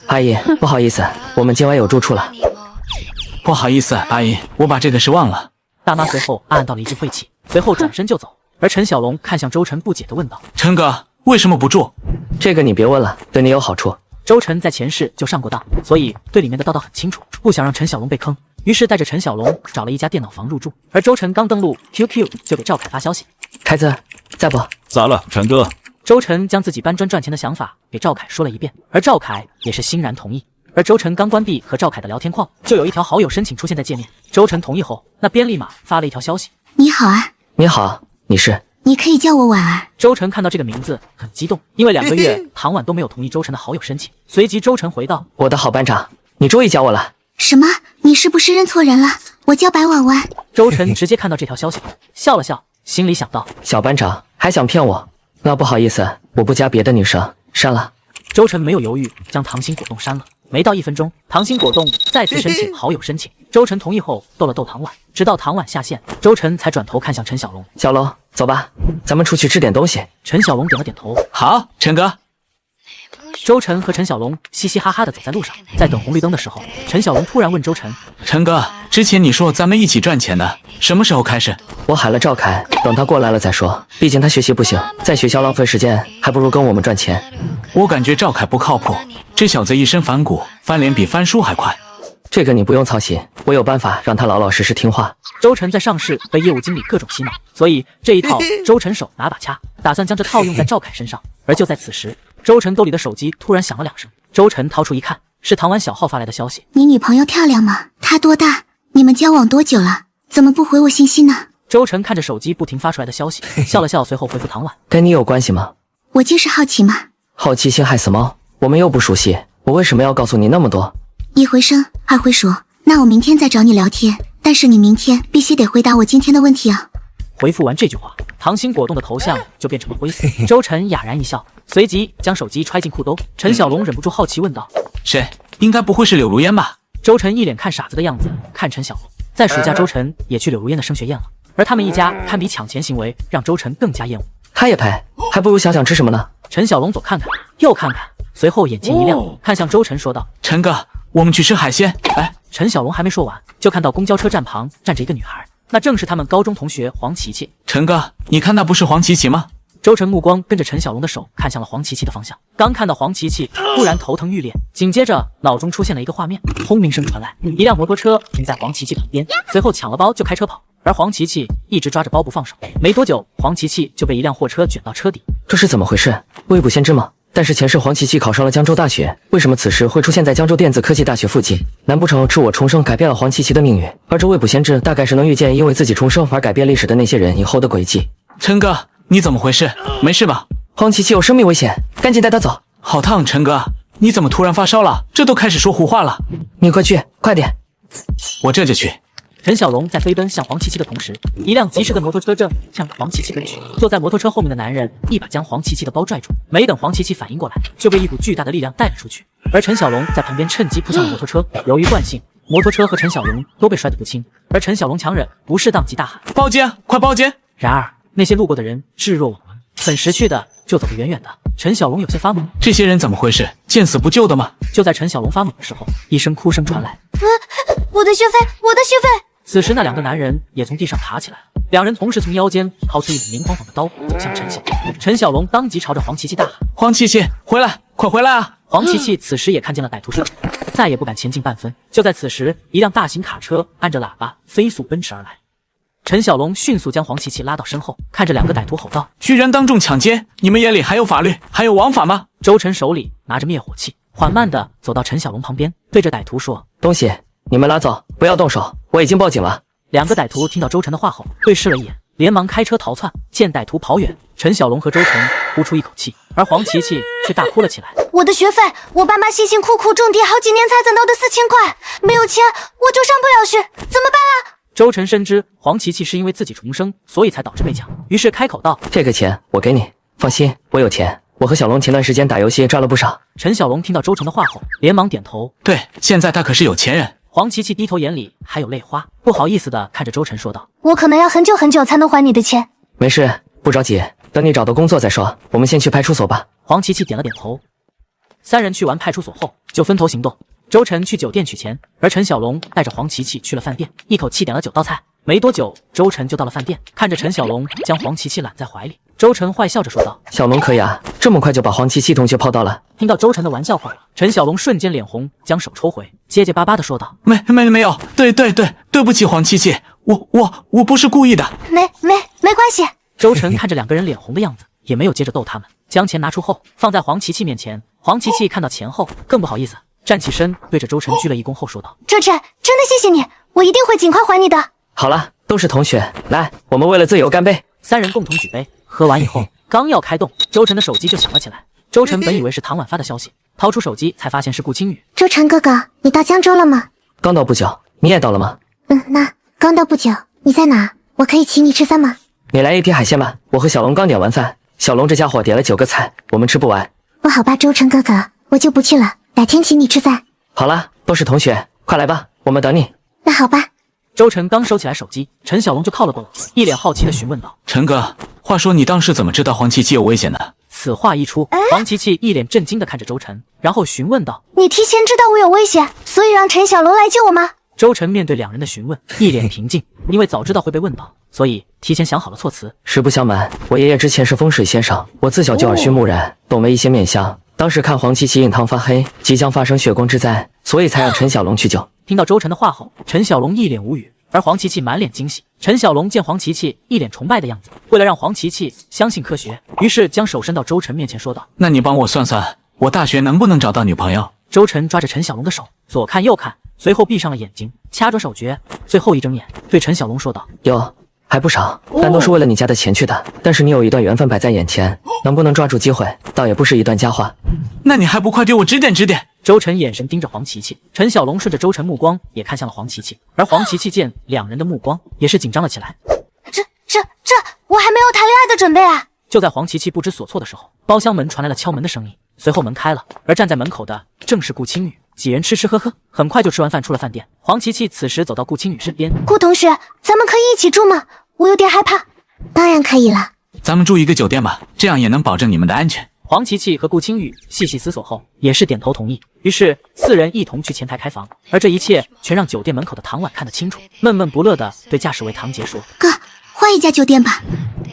阿姨，不好意思，我们今晚有住处了。”不好意思，阿姨，我把这个事忘了。大妈随后暗暗道了一句晦气，随后转身就走。而陈小龙看向周晨，不解地问道：“陈哥，为什么不住？”这个你别问了，对你有好处。周晨在前世就上过当，所以对里面的道道很清楚，不想让陈小龙被坑，于是带着陈小龙找了一家电脑房入住。而周晨刚登录 QQ 就给赵凯发消息：“凯子，在不？咋了，陈哥？”周晨将自己搬砖赚钱的想法给赵凯说了一遍，而赵凯也是欣然同意。而周晨刚关闭和赵凯的聊天框，就有一条好友申请出现在界面。周晨同意后，那边立马发了一条消息：“你好啊。”“你好，你是？”“你可以叫我婉儿。”周晨看到这个名字很激动，因为2个月唐婉都没有同意周晨的好友申请。随即周晨回道：“我的好班长，你终于叫我了。”“什么？你是不是认错人了？我叫白婉婉。”周晨直接看到这条消息后笑了笑，心里想到：小班长还想骗我？那不好意思，我不加别的女生，删了。周晨没有犹豫，将唐心果冻删了。没到1分钟，唐心果冻再次申请好友申请。周晨同意后，逗了逗唐婉，直到唐婉下线，周晨才转头看向陈小龙：“小龙，走吧，咱们出去吃点东西。”陈小龙点了点头：“好，陈哥。”周晨和陈小龙嘻嘻哈哈的走在路上，在等红绿灯的时候，陈小龙突然问周晨：“陈哥，之前你说咱们一起赚钱的，什么时候开始？”我喊了赵凯，等他过来了再说。毕竟他学习不行，在学校浪费时间，还不如跟我们赚钱。我感觉赵凯不靠谱，这小子一身反骨，翻脸比翻书还快。这个你不用操心，我有办法让他老老实实听话。周晨在上市被业务经理各种洗脑，所以这一套周晨手拿把掐，打算将这套用在赵凯身上。而就在此时，周晨兜里的手机突然响了2声，周晨掏出一看，是唐婉小号发来的消息：“你女朋友漂亮吗？她多大？你们交往多久了？怎么不回我信息呢？”周晨看着手机不停发出来的消息，笑了笑，随后回复唐婉：“跟你有关系吗？我就是好奇嘛。好奇心害死猫，我们又不熟悉，我为什么要告诉你那么多？一回生，二回熟，那我明天再找你聊天，但是你明天必须得回答我今天的问题啊。”回复完这句话，溏心果冻的头像就变成了灰色。周晨哑然一笑，随即将手机揣进裤兜。陈小龙忍不住好奇问道：“谁？应该不会是柳如烟吧？”周晨一脸看傻子的样子看陈小龙。在暑假，周晨也去柳如烟的升学宴了，而他们一家堪比抢钱行为，让周晨更加厌恶。他也拍，还不如想想吃什么呢？陈小龙左看看右看看，随后眼前一亮，看向周晨说道：“陈哥，我们去吃海鲜。”哎，陈小龙还没说完，就看到公交车站旁站着一个女孩，那正是他们高中同学黄琪琪。陈哥，你看那不是黄琪琪吗？周晨目光跟着陈小龙的手看向了黄琪琪的方向，刚看到黄琪琪，突然头疼欲裂，紧接着脑中出现了一个画面，轰鸣声传来，一辆摩托车停在黄琪琪旁边，随后抢了包就开车跑，而黄琪琪一直抓着包不放手。没多久，黄琪琪就被一辆货车卷到车底。这是怎么回事？未卜先知吗？但是前世黄琪琪考上了江州大学，为什么此时会出现在江州电子科技大学附近？难不成是我重生改变了黄琪琪的命运？而这未卜先知大概是能预见因为自己重生而改变历史的那些人以后的轨迹。陈哥，你怎么回事？没事吧？黄琪琪有生命危险，赶紧带她走。好烫，陈哥，你怎么突然发烧了？这都开始说胡话了。你快去，快点。我这就去。陈小龙在飞奔向黄琪琪的同时，一辆疾驰的摩托车正向黄琪琪奔去。坐在摩托车后面的男人一把将黄琪琪的包拽住，没等黄琪琪反应过来，就被一股巨大的力量带了出去。而陈小龙在旁边趁机扑向了摩托车，由于惯性，摩托车和陈小龙都被摔得不轻。而陈小龙强忍不适当即大喊：“报警！快报警！”然而那些路过的人置若罔闻，很识趣的就走得远远的。陈小龙有些发懵，这些人怎么回事？见死不救的吗？就在陈小龙发懵的时候，一声哭声传来：“我的学费，我的学费！”此时，那两个男人也从地上爬起来了，两人同时从腰间掏出一把明晃晃的刀，走向陈小龙。陈小龙当即朝着黄琪琪大喊：“黄琪琪，回来，快回来啊！”黄琪琪此时也看见了歹徒车，再也不敢前进半分。就在此时，一辆大型卡车按着喇叭飞速奔驰而来。陈小龙迅速将黄琪琪拉到身后，看着两个歹徒吼道：“居然当众抢劫！你们眼里还有法律，还有王法吗？”周晨手里拿着灭火器，缓慢地走到陈小龙旁边，对着歹徒说：“东西你们拉走，不要动手，我已经报警了。”两个歹徒听到周晨的话后，对视了一眼，连忙开车逃窜。见歹徒跑远，陈小龙和周晨呼出一口气，而黄琪琪却大哭了起来：“我的学费，我爸妈辛辛苦苦种地好几年才攒到的4000块，没有钱我就上不了学，怎么办啊？”周晨深知黄琪琪是因为自己重生，所以才导致被抢，于是开口道：“这个钱我给你，放心，我有钱。我和小龙前段时间打游戏赚了不少。”陈小龙听到周晨的话后，连忙点头：“对，现在他可是有钱人。”黄琪琪低头，眼里还有泪花，不好意思地看着周晨说道：“我可能要很久很久才能还你的钱。”没事，不着急，等你找到工作再说。我们先去派出所吧。黄琪琪点了点头。三人去完派出所后，就分头行动。周晨去酒店取钱，而陈小龙带着黄琪琪去了饭店，一口气点了9道菜。没多久，周晨就到了饭店，看着陈小龙将黄琪琪揽在怀里，周晨坏笑着说道：“小龙可以啊，这么快就把黄琪琪同学泡到了。”听到周晨的玩笑话，陈小龙瞬间脸红，将手抽回，结结巴巴地说道：“没有，对不起，黄琪琪，我不是故意的。”没关系。周晨看着两个人脸红的样子，也没有接着逗他们，将钱拿出后放在黄琪琪面前。黄琪琪看到钱后更不好意思，站起身对着周晨鞠了一躬后说道：“周晨，真的谢谢你，我一定会尽快还你的。”好了，都是同学，来，我们为了自由干杯！三人共同举杯，喝完以后，刚要开动，周晨的手机就响了起来。周晨本以为是唐婉发的消息，掏出手机才发现是顾青雨。周晨哥哥，你到江州了吗？刚到不久，你也到了吗？那刚到不久，你在哪？我可以请你吃饭吗？你来一批海鲜吧，我和小龙刚点完饭，小龙这家伙点了9个菜，我们吃不完。哦，好吧，周晨哥哥，我就不去了，改天请你吃饭。好了，都是同学，快来吧，我们等你。那好吧。周晨刚收起来手机，陈小龙就靠了过来，一脸好奇地询问道：“陈哥，话说你当时怎么知道黄琪琪有危险的？”此话一出，黄琪琪一脸震惊地看着周晨，然后询问道：“你提前知道我有危险，所以让陈小龙来救我吗？”周晨面对两人的询问，一脸平静，因为早知道会被问到，所以提前想好了措辞。实不相瞒，我爷爷之前是风水先生，我自小就耳濡目染，懂了一些面相。当时看黄琪琪印堂发黑，即将发生血光之灾，所以才让陈小龙去救。听到周晨的话后，陈小龙一脸无语，而黄琪琪满脸惊喜。陈小龙见黄琪琪一脸崇拜的样子，为了让黄琪琪相信科学，于是将手伸到周晨面前说道：“那你帮我算算，我大学能不能找到女朋友？”周晨抓着陈小龙的手，左看右看，随后闭上了眼睛，掐着手诀，最后一睁眼，对陈小龙说道：“有，还不少，但都是为了你家的钱去的。但是你有一段缘分摆在眼前，能不能抓住机会，倒也不是一段佳话。那你还不快给我指点指点？周晨眼神盯着黄琪琪，陈小龙顺着周晨目光也看向了黄琪琪，而黄琪琪见两人的目光，也是紧张了起来。这，我还没有谈恋爱的准备啊！就在黄琪琪不知所措的时候，包厢门传来了敲门的声音，随后门开了，而站在门口的正是顾青雨。几人吃吃喝喝，很快就吃完饭出了饭店。黄琪琪此时走到顾青雨身边，顾同学，咱们可以一起住吗？我有点害怕。当然可以了，咱们住一个酒店吧，这样也能保证你们的安全。黄琪琪和顾青雨细细思索后，也是点头同意。于是四人一同去前台开房，而这一切全让酒店门口的唐婉看得清楚，闷闷不乐地对驾驶位唐杰说：“哥，换一家酒店吧。”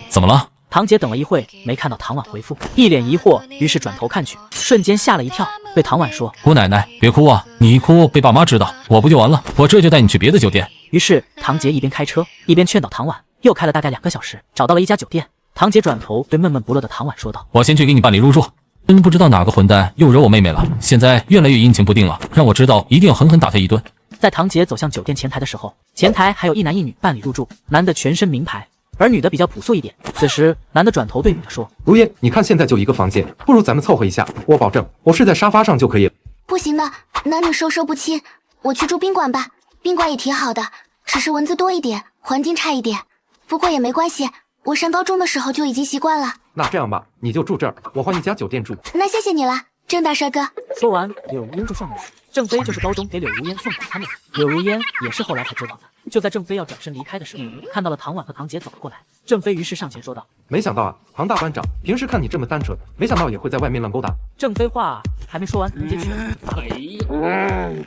怎么了？唐杰等了一会没看到唐婉回复，一脸疑惑，于是转头看去，瞬间吓了一跳，对唐婉说：“姑奶奶，别哭啊！你一哭被爸妈知道，我不就完了？我这就带你去别的酒店。”于是唐杰一边开车一边劝导唐婉，又开了大概2个小时，找到了一家酒店。唐杰转头对闷闷不乐的唐婉说道：“我先去给你办理入住。真不知道哪个混蛋又惹我妹妹了，现在越来越阴晴不定了，让我知道一定要狠狠打他一顿。”在唐杰走向酒店前台的时候，前台还有一男一女办理入住，男的全身名牌，而女的比较朴素一点。此时男的转头对女的说：“如烟，你看现在就一个房间，不如咱们凑合一下，我保证我睡在沙发上就可以了。”不行的，男女授受不亲，我去住宾馆吧，宾馆也挺好的，只是蚊子多一点，环境差一点，不过也没关系，我上高中的时候就已经习惯了。那这样吧，你就住这儿，我换一家酒店住。那谢谢你了，郑大帅哥。说完，柳如烟就上门。郑飞就是高中给柳如烟送早餐的人，柳如烟也是后来才知道的。就在郑飞要转身离开的时候，看到了唐婉和唐杰走了过来。郑飞于是上前说道：“没想到啊，唐大班长，平时看你这么单纯，没想到也会在外面乱勾搭。”郑飞话还没说完，直接去了。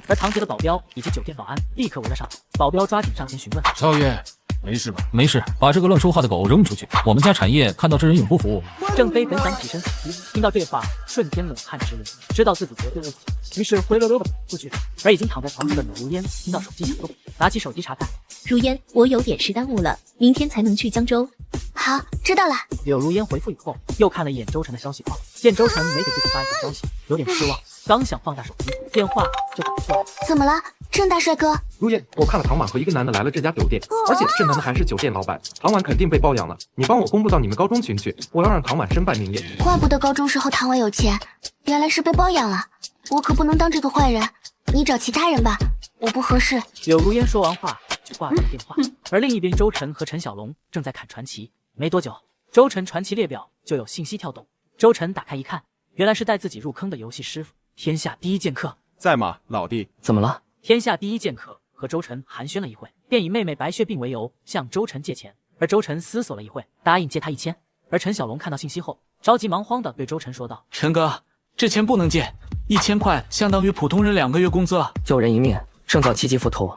而唐杰的保镖以及酒店保安立刻围了上来，保镖抓紧上前询问：“少爷，没事吧？”“没事，把这个乱说话的狗扔出去。我们家产业看到这人永不服。”郑飞本想起身死逼，听到这话，瞬间冷汗直流，知道自己得罪了自己，于是灰溜溜的跑出去。而已经躺在床上的柳如烟听到手机响动，拿起手机查看。如烟，我有点事耽误了，明天才能去江州。好，知道了。柳如烟回复以后，又看了一眼周晨的消息框，见周晨没给自己发一个消息，有点失望。刚想放下手机，电话就打过来。怎么了，郑大帅哥？如烟，我看了唐婉和一个男的来了这家酒店，而且这男的还是酒店老板，唐婉肯定被包养了。你帮我公布到你们高中群去，我要让唐婉身败名裂。怪不得高中时候唐婉有钱，原来是被包养了。我可不能当这个坏人，你找其他人吧，我不合适。柳如烟说完话就挂断了电话，而另一边周晨和陈小龙正在砍传奇。没多久，周晨传奇列表就有信息跳动。周晨打开一看，原来是带自己入坑的游戏师傅，天下第一剑客在吗，老弟？怎么了？天下第一剑客和周晨寒暄了一会，便以妹妹白血病为由向周晨借钱，而周晨思索了一会，答应借他1000。而陈小龙看到信息后，着急忙慌地对周晨说道：“陈哥，这钱不能借，1000块相当于普通人2个月工资。救人一命，胜造7级浮屠。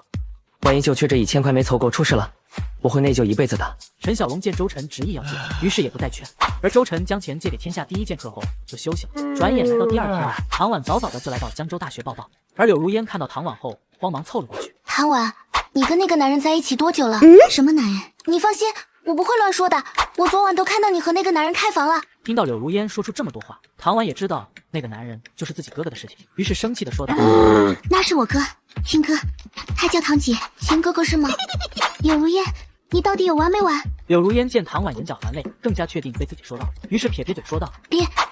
万一就缺这1000块没凑够出事了，我会内疚一辈子的。”陈小龙见周晨执意要借，于是也不再劝。而周晨将钱借给天下第一剑客后就休息了。转眼来到第2天，唐婉早早的就来到江州大学报到。而柳如烟看到唐婉后，慌忙凑了过去。唐婉，你跟那个男人在一起多久了？什么男人？你放心，我不会乱说的。我昨晚都看到你和那个男人开房了。听到柳如烟说出这么多话，唐婉也知道那个男人就是自己哥哥的事情，于是生气的说道：“那是我哥，秦哥，他叫唐姐，秦哥哥是吗？柳如烟，你到底有完没完？”柳如烟见唐婉眼角含泪，更加确定被自己说到，于是撇撇嘴说道：“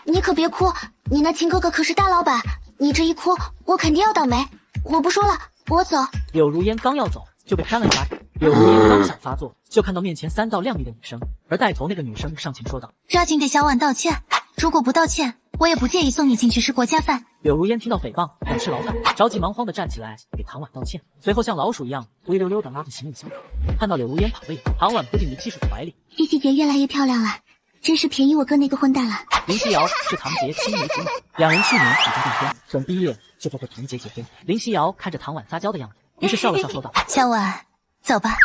你可别哭，你那秦哥哥可是大老板，你这一哭，我肯定要倒霉。我不说了，我走。”柳如烟刚要走，就被扇了一巴掌。柳如烟刚想发作，就看到面前3道靓丽的女生，而带头那个女生上前说道：“抓紧给小婉道歉，如果不道歉，我也不介意送你进去吃国家饭。”柳如烟听到诽谤要吃牢饭，着急忙慌地站起来给唐婉道歉，随后像老鼠一样灰溜溜地拉着行李箱。看到柳如烟跑了以后，唐婉不禁地气数在怀里：“玉琪姐越来越漂亮了，真是便宜我哥那个混蛋了。”林夕瑶是唐杰青梅竹马，两人去年已经订婚，等毕业就会和唐杰结婚。林夕瑶看着唐婉撒娇的样子，于是笑了笑说道：“小婉，走吧，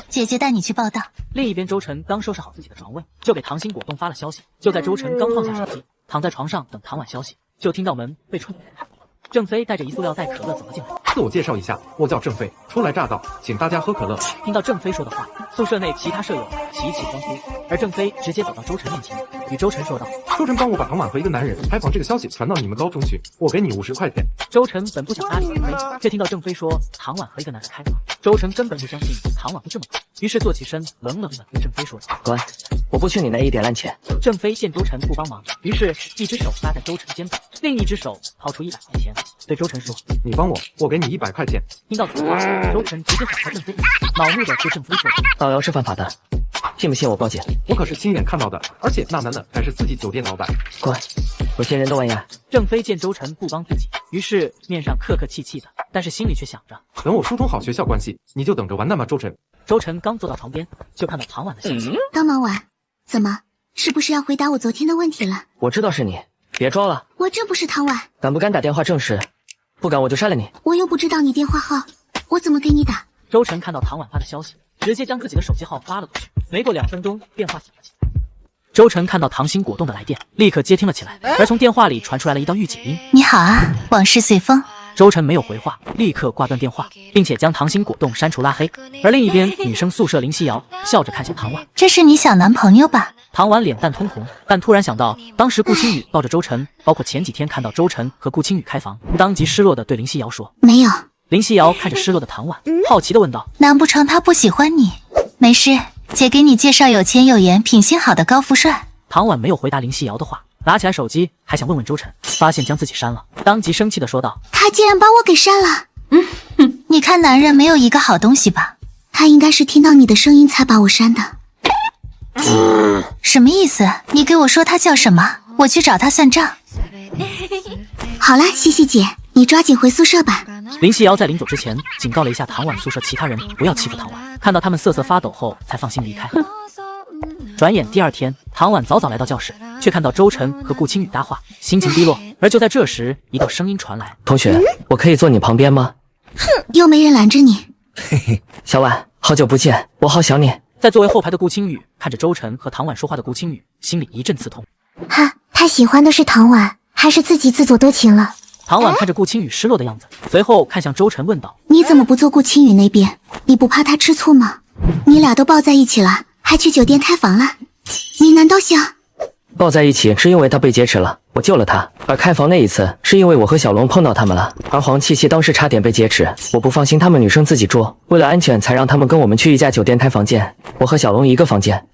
姐姐带你去报道。”另一边，周晨刚收拾好自己的床位，就给唐新果冻发了消息。就在周晨刚放下手机，躺在床上等唐婉消息，就听到门被踹开。郑飞带着一塑料袋可乐走了进来。自我介绍一下，我叫郑飞，初来乍到，请大家喝可乐。听到郑飞说的话，宿舍内其他舍友齐齐欢呼，而郑飞直接走到周晨面前，与周晨说道。周晨帮我把唐婉和一个男人开房这个消息传到你们高中去，我给你50块钱。周晨本不想搭理郑飞，却听到郑飞说唐婉和一个男人开房，周晨根本不相信唐婉会这么做，于是坐起身，冷冷的对郑飞说道：“乖，我不缺你那一点烂钱。”郑飞见周晨不帮忙，于是一只手搭在周晨肩膀，另一只手掏出100块钱，对周晨说：“你帮我，我给你100块钱。”听到此话，周晨直接甩开郑飞，恼怒的对郑飞说道：“造谣是犯法的，信不信我报警？”我可是亲眼看到的，而且那男的还是自己酒店老板。乖，有些人都玩呀。郑飞见周晨不帮自己，于是面上客客气气的，但是心里却想着：等我疏通好学校关系，你就等着完蛋吧，周晨。周晨刚坐到床边，就看到唐婉的消息。刚忙完，怎么？是不是要回答我昨天的问题了？我知道是你，别装了。我这不是唐婉。敢不敢打电话证实？不敢我就杀了你。我又不知道你电话号，我怎么给你打？周晨看到唐婉发的消息，直接将自己的手机号发了过去。没过2分钟，电话响了起来。周晨看到溏心果冻的来电，立刻接听了起来，而从电话里传出来了一道御姐音：“你好啊，往事随风。”周晨没有回话，立刻挂断电话，并且将溏心果冻删除拉黑。而另一边，女生宿舍林夕瑶笑着看向唐婉：“这是你小男朋友吧？”唐婉脸蛋通红，但突然想到当时顾青宇抱着周晨，包括前几天看到周晨和顾青宇开房，当即失落的对林夕瑶说：“没有。”林夕瑶看着失落的唐婉，好奇的问道：“难不成他不喜欢你？没事，姐给你介绍有钱有颜、品行好的高富帅。”唐婉没有回答林夕瑶的话，拿起来手机，还想问问周晨，发现将自己删了，当即生气的说道：“他竟然把我给删了！你看男人没有一个好东西吧？他应该是听到你的声音才把我删的。”什么意思？你给我说他叫什么？我去找他算账。好了，西西姐，你抓紧回宿舍吧。林夕瑶在临走之前警告了一下唐婉宿舍其他人不要欺负唐婉，看到他们瑟瑟发抖后才放心离开。转眼第2天，唐婉早早来到教室，却看到周晨和顾青宇搭话，心情低落。而就在这时，一道声音传来：“同学，我可以坐你旁边吗？”哼，又没人拦着你。嘿嘿，小婉，好久不见，我好想你。在座位后排的顾青宇看着周晨和唐婉说话的顾青宇，心里一阵刺痛。哈，他喜欢的是唐婉，还是自己自作多情了？唐婉看着顾青宇失落的样子，随后看向周晨问道：“你怎么不坐顾青宇那边？你不怕他吃醋吗？你俩都抱在一起了，还去酒店开房了，你难道想……”抱在一起是因为他被劫持了，我救了他；而开房那一次是因为我和小龙碰到他们了，而黄七七当时差点被劫持，我不放心他们女生自己住，为了安全才让他们跟我们去一家酒店开房间，我和小龙一个房间。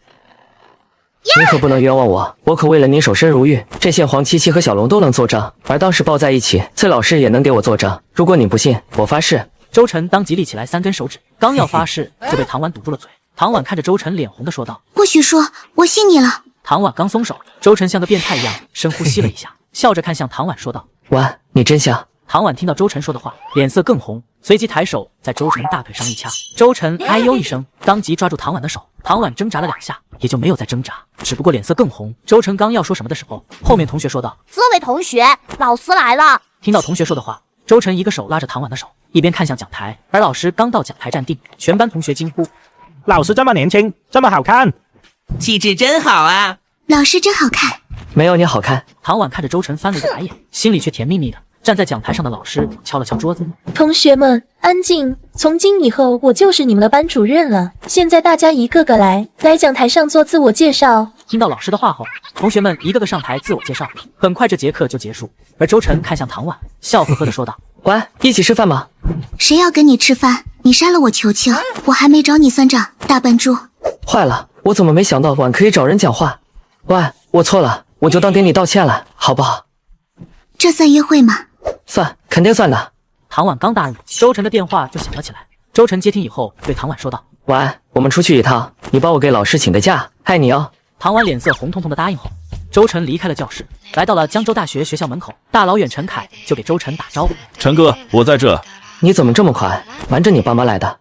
你可不能冤枉我，我可为了您守身如玉，这些黄七七和小龙都能作证，而当时抱在一起，崔老师也能给我作证。如果你不信，我发誓。周晨当即立起来3根手指，刚要发誓，就被唐婉堵住了嘴。唐婉看着周晨，脸红的说道：“不许说，我信你了。”唐婉刚松手，周晨像个变态一样深呼吸了一下，笑着看向唐婉说道：“婉，你真香。”唐婉听到周晨说的话，脸色更红，随即抬手在周晨大腿上一掐。周晨哎呦一声，当即抓住唐婉的手。唐婉挣扎了2下，也就没有再挣扎，只不过脸色更红。周晨刚要说什么的时候，后面同学说道：“这位同学，老师来了。”听到同学说的话，周晨一个手拉着唐婉的手，一边看向讲台，而老师刚到讲台站定，全班同学惊呼：“老师这么年轻，这么好看，气质真好啊！老师真好看。”没有你好看。唐婉看着周晨翻了一个白眼，心里却甜蜜蜜的。站在讲台上的老师敲了敲桌子：“同学们，安静！从今以后，我就是你们的班主任了。现在大家一个个来讲台上做自我介绍。”听到老师的话后，同学们一个个上台自我介绍。很快，这节课就结束。而周晨看向唐婉，笑呵呵的说道：“婉，一起吃饭吗？”“谁要跟你吃饭？你删了我求求！我还没找你算账，大笨猪！”坏了，我怎么没想到婉可以找人讲话？婉，我错了，我就当给你道歉了，好不好？这算约会吗？算，肯定算的。唐婉刚答应，周晨的电话就响了起来。周晨接听以后，对唐婉说道：“婉，我们出去一趟，你帮我给老师请的假，爱你哦。”唐婉脸色红彤彤的答应后，周晨离开了教室，来到了江州大学学校门口。大老远陈凯就给周晨打招呼：“陈哥，我在这。”“你怎么这么快？瞒着你爸妈来的？”“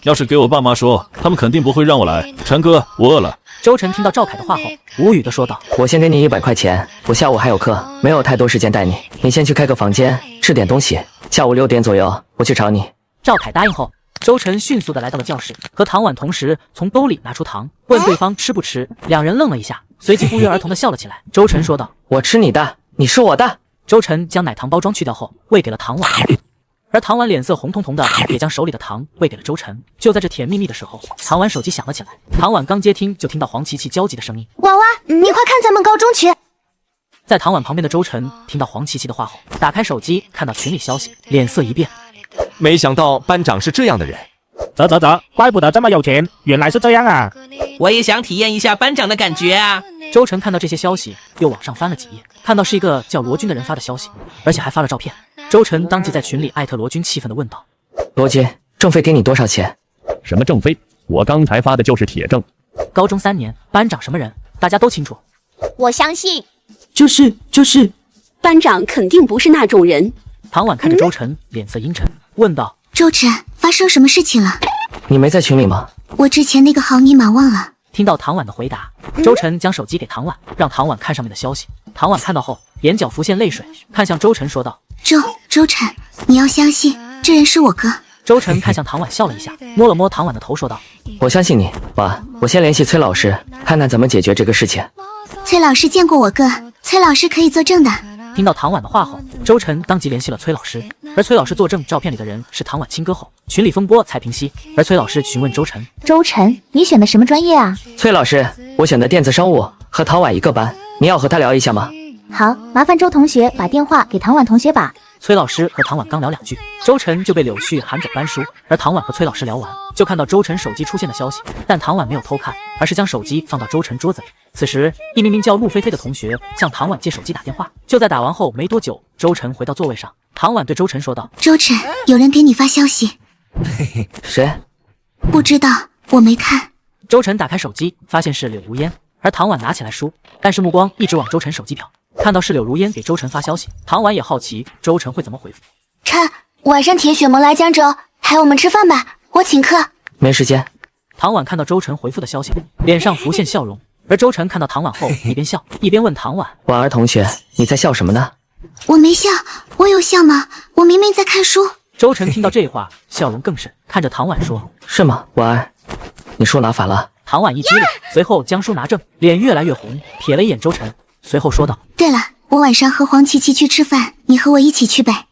要是给我爸妈说，他们肯定不会让我来。陈哥，我饿了。”周晨听到赵凯的话后，无语的说道：“我先给你100块钱，我下午还有课，没有太多时间带你，你先去开个房间，吃点东西，下午6点左右我去找你。”赵凯答应后，周晨迅速的来到了教室，和唐婉同时从兜里拿出糖，问对方吃不吃。两人愣了一下，随即不约而同的笑了起来。周晨说道：“我吃你的，你是我的。”周晨将奶糖包装去掉后，喂给了唐婉。而唐婉脸色红彤彤的，也将手里的糖喂给了周晨。就在这甜蜜蜜的时候，唐婉手机响了起来。唐婉刚接听，就听到黄琪琪焦急的声音：“娃娃，你快看咱们高中群！”在唐婉旁边的周晨听到黄琪琪的话后，打开手机看到群里消息，脸色一变。没想到班长是这样的人。啧，怪不得这么有钱，原来是这样啊！我也想体验一下班长的感觉啊！周晨看到这些消息，又往上翻了几页，看到是一个叫罗军的人发的消息，而且还发了照片。周晨当即在群里艾特罗军，气愤地问道：“罗军，郑飞给你多少钱？”“什么郑飞？我刚才发的就是铁证。”高中3年，班长什么人，大家都清楚。我相信。就是，班长肯定不是那种人。唐婉看着周晨，脸色阴沉，问道：“周晨，发生什么事情了？你没在群里吗？我之前那个好你码忘了。”听到唐婉的回答，周晨将手机给唐婉，让唐婉看上面的消息。唐婉看到后，眼角浮现泪水，看向周晨说道：“周晨，你要相信，这人是我哥。”周晨看向唐婉笑了一下，摸了摸唐婉的头，说道：“我相信你，爸，我先联系崔老师，看看怎么解决这个事情。”崔老师见过我哥，崔老师可以作证的。听到唐婉的话后，周晨当即联系了崔老师，而崔老师作证照片里的人是唐婉亲哥后，群里风波才平息。而崔老师询问周晨：“周晨，你选的什么专业啊？”“崔老师，我选的电子商务，和唐婉一个班，你要和他聊一下吗？”“好，麻烦周同学把电话给唐婉同学吧。”崔老师和唐婉刚聊2句，周晨就被柳絮喊走搬书，而唐婉和崔老师聊完，就看到周晨手机出现的消息，但唐婉没有偷看，而是将手机放到周晨桌子里。此时，一名名叫陆菲菲的同学向唐婉借手机打电话，就在打完后没多久，周晨回到座位上，唐婉对周晨说道：“周晨，有人给你发消息。”“谁？”“不知道，我没看。”周晨打开手机，发现是柳如烟，而唐婉拿起来书，但是目光一直往周晨手机瞟。看到是柳如烟给周晨发消息，唐婉也好奇周晨会怎么回复。“晨，晚上铁血盟来江州，陪我们吃饭吧，我请客。”“没时间。”唐婉看到周晨回复的消息，脸上浮现笑容，而周晨看到唐婉后，一边笑一边问唐婉：“婉儿同学，你在笑什么呢？”“我没笑，我有笑吗？我明明在看书。”周晨听到这话，笑容更甚，看着唐婉说：“是吗，婉儿？你书拿反了？”唐婉一激灵，随后将书拿正，脸越来越红，瞥了一眼周晨，随后说道：“对了，我晚上和黄琪琪去吃饭，你和我一起去呗。”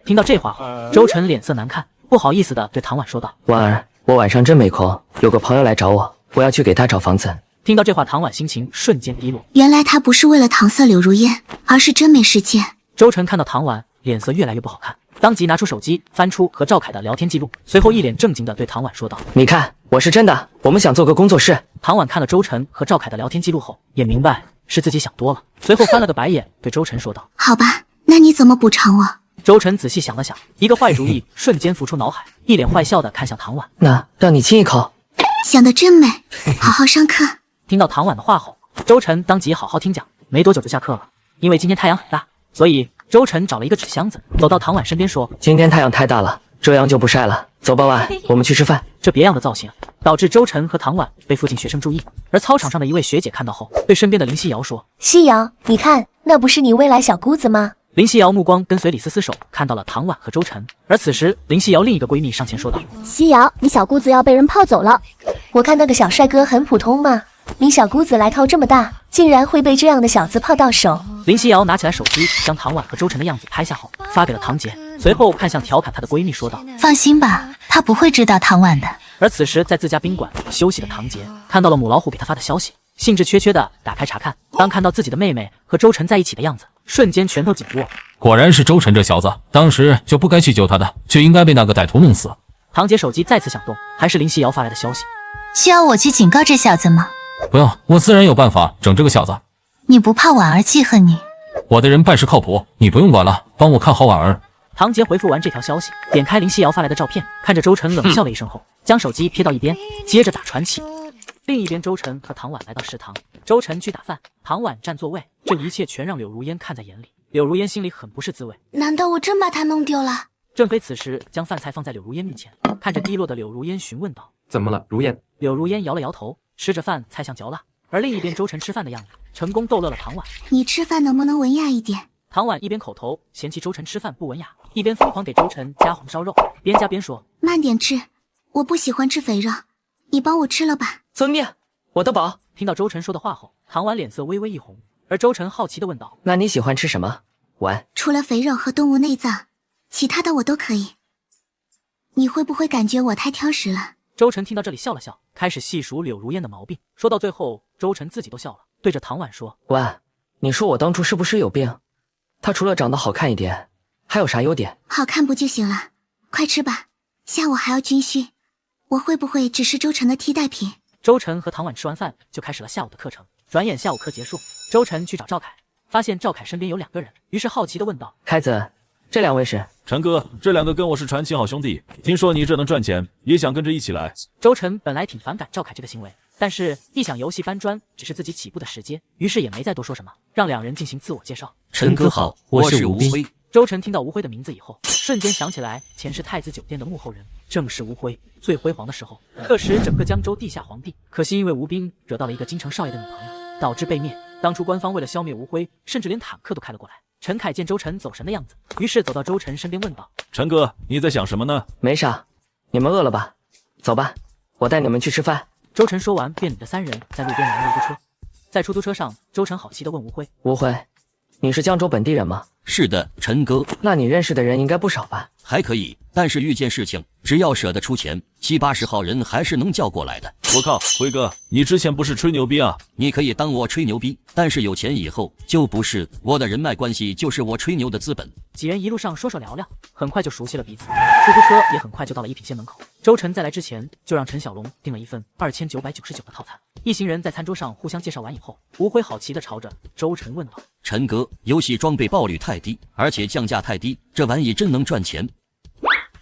听到这话后，周晨脸色难看，不好意思的对唐婉说道：“婉儿，我晚上真没空，有个朋友来找我，我要去给他找房子。”听到这话，唐婉心情瞬间低落。原来他不是为了搪塞柳如烟，而是真没时间。周晨看到唐婉，脸色越来越不好看，当即拿出手机翻出和赵凯的聊天记录，随后一脸正经的对唐婉说道：“你看，我是真的，我们想做个工作室。”唐婉看了周晨和赵凯的聊天记录后，也明白是自己想多了，随后翻了个白眼，对周晨说道：“好吧，那你怎么补偿我？”周晨仔细想了想，一个坏主意瞬间浮出脑海，一脸坏笑的看向唐婉：“那让你亲一口。”想得真美，好好上课。听到唐婉的话后，周晨当即好好听讲，没多久就下课了。因为今天太阳很大，所以周晨找了一个纸箱子，走到唐婉身边说：“今天太阳太大了，这样就不晒了。走吧，婉，我们去吃饭。”这别样的造型导致周晨和唐婉被附近学生注意，而操场上的一位学姐看到后，对身边的林夕瑶说：“夕瑶，你看，那不是你未来小姑子吗？”林夕瑶目光跟随李思思手看到了唐婉和周晨，而此时林夕瑶另一个闺蜜上前说道：“夕瑶，你小姑子要被人泡走了。我看那个小帅哥很普通嘛，你小姑子来头这么大，竟然会被这样的小子泡到手。”林夕瑶拿起来手机，将唐婉和周晨的样子拍下后，发给了唐杰，随后看向调侃她的闺蜜说道：“放心吧，她不会知道唐婉的。”而此时在自家宾馆休息的唐杰看到了母老虎给他发的消息，兴致缺缺的打开查看，当看到自己的妹妹和周晨在一起的样子，瞬间拳头紧握。果然是周晨这小子，当时就不该去救他的，就应该被那个歹徒弄死。唐杰手机再次响动，还是林夕瑶发来的消息：“需要我去警告这小子吗？”“不用，我自然有办法整这个小子。”“你不怕婉儿记恨你？”“我的人办事靠谱，你不用管了，帮我看好婉儿。”唐杰回复完这条消息，点开林夕瑶发来的照片，看着周晨冷笑了一声后，将手机撇到一边，接着打传奇。另一边，周晨和唐婉来到食堂，周晨去打饭，唐婉占座位，这一切全让柳如烟看在眼里。柳如烟心里很不是滋味，难道我真把他弄丢了？郑飞此时将饭菜放在柳如烟面前，看着低落的柳如烟询问道：“怎么了，如烟？”柳如烟摇了摇头，吃着饭菜像嚼蜡。而另一边，周晨吃饭的样子，成功逗乐了唐婉。你吃饭能不能文雅一点？唐婉一边口头嫌弃周晨吃饭不文雅，一边疯狂给周晨加红烧肉，边加边说：“慢点吃，我不喜欢吃肥肉，你帮我吃了吧。”“遵命，我的宝。”听到周晨说的话后，唐婉脸色微微一红，而周晨好奇地问道：“那你喜欢吃什么？婉？”“除了肥肉和动物内脏，其他的我都可以。”你会不会感觉我太挑食了？周晨听到这里笑了笑，开始细数柳如烟的毛病。说到最后，周晨自己都笑了，对着唐婉说：“喂，你说我当初是不是有病？她除了长得好看一点，还有啥优点？好看不就行了？快吃吧，下午还要军训，我会不会只是周晨的替代品？”周晨和唐婉吃完饭就开始了下午的课程。转眼下午课结束，周晨去找赵凯，发现赵凯身边有2个人，于是好奇地问道：“凯子，这2位是？”陈哥，这2个跟我是传奇好兄弟，听说你这能赚钱，也想跟着一起来。周晨本来挺反感赵凯这个行为，但是一想游戏搬砖只是自己起步的时间，于是也没再多说什么，让2人进行自我介绍。陈哥好，我是吴辉。周晨听到吴辉的名字以后，瞬间想起来前世太子酒店的幕后人正是吴辉。最辉煌的时候，特使整个江州地下皇帝，可惜因为吴斌惹到了一个京城少爷的女朋友，导致被灭。当初官方为了消灭吴辉，甚至连坦克都开了过来。陈凯见周晨走神的样子，于是走到周晨身边问道：“陈哥，你在想什么呢？”“没啥，你们饿了吧？走吧，我带你们去吃饭。”周晨说完，便领着3人在路边拦了出租车。在出租车上，周晨好奇地问吴辉：“吴辉，你是江州本地人吗？”“是的，陈哥。”“那你认识的人应该不少吧？”“还可以，但是遇见事情，只要舍得出钱，70、80号人还是能叫过来的。”“我靠，辉哥，你之前不是吹牛逼啊？”“你可以当我吹牛逼，但是有钱以后就不是，我的人脉关系就是我吹牛的资本。”几人一路上说说聊聊，很快就熟悉了彼此。出租车也很快就到了一品县门口。周晨在来之前就让陈小龙订了一份2999的套餐。一行人在餐桌上互相介绍完以后，吴辉好奇地朝着周晨问道：“陈哥，游戏装备爆率太低，而且降价太低，这玩意真能赚钱？”“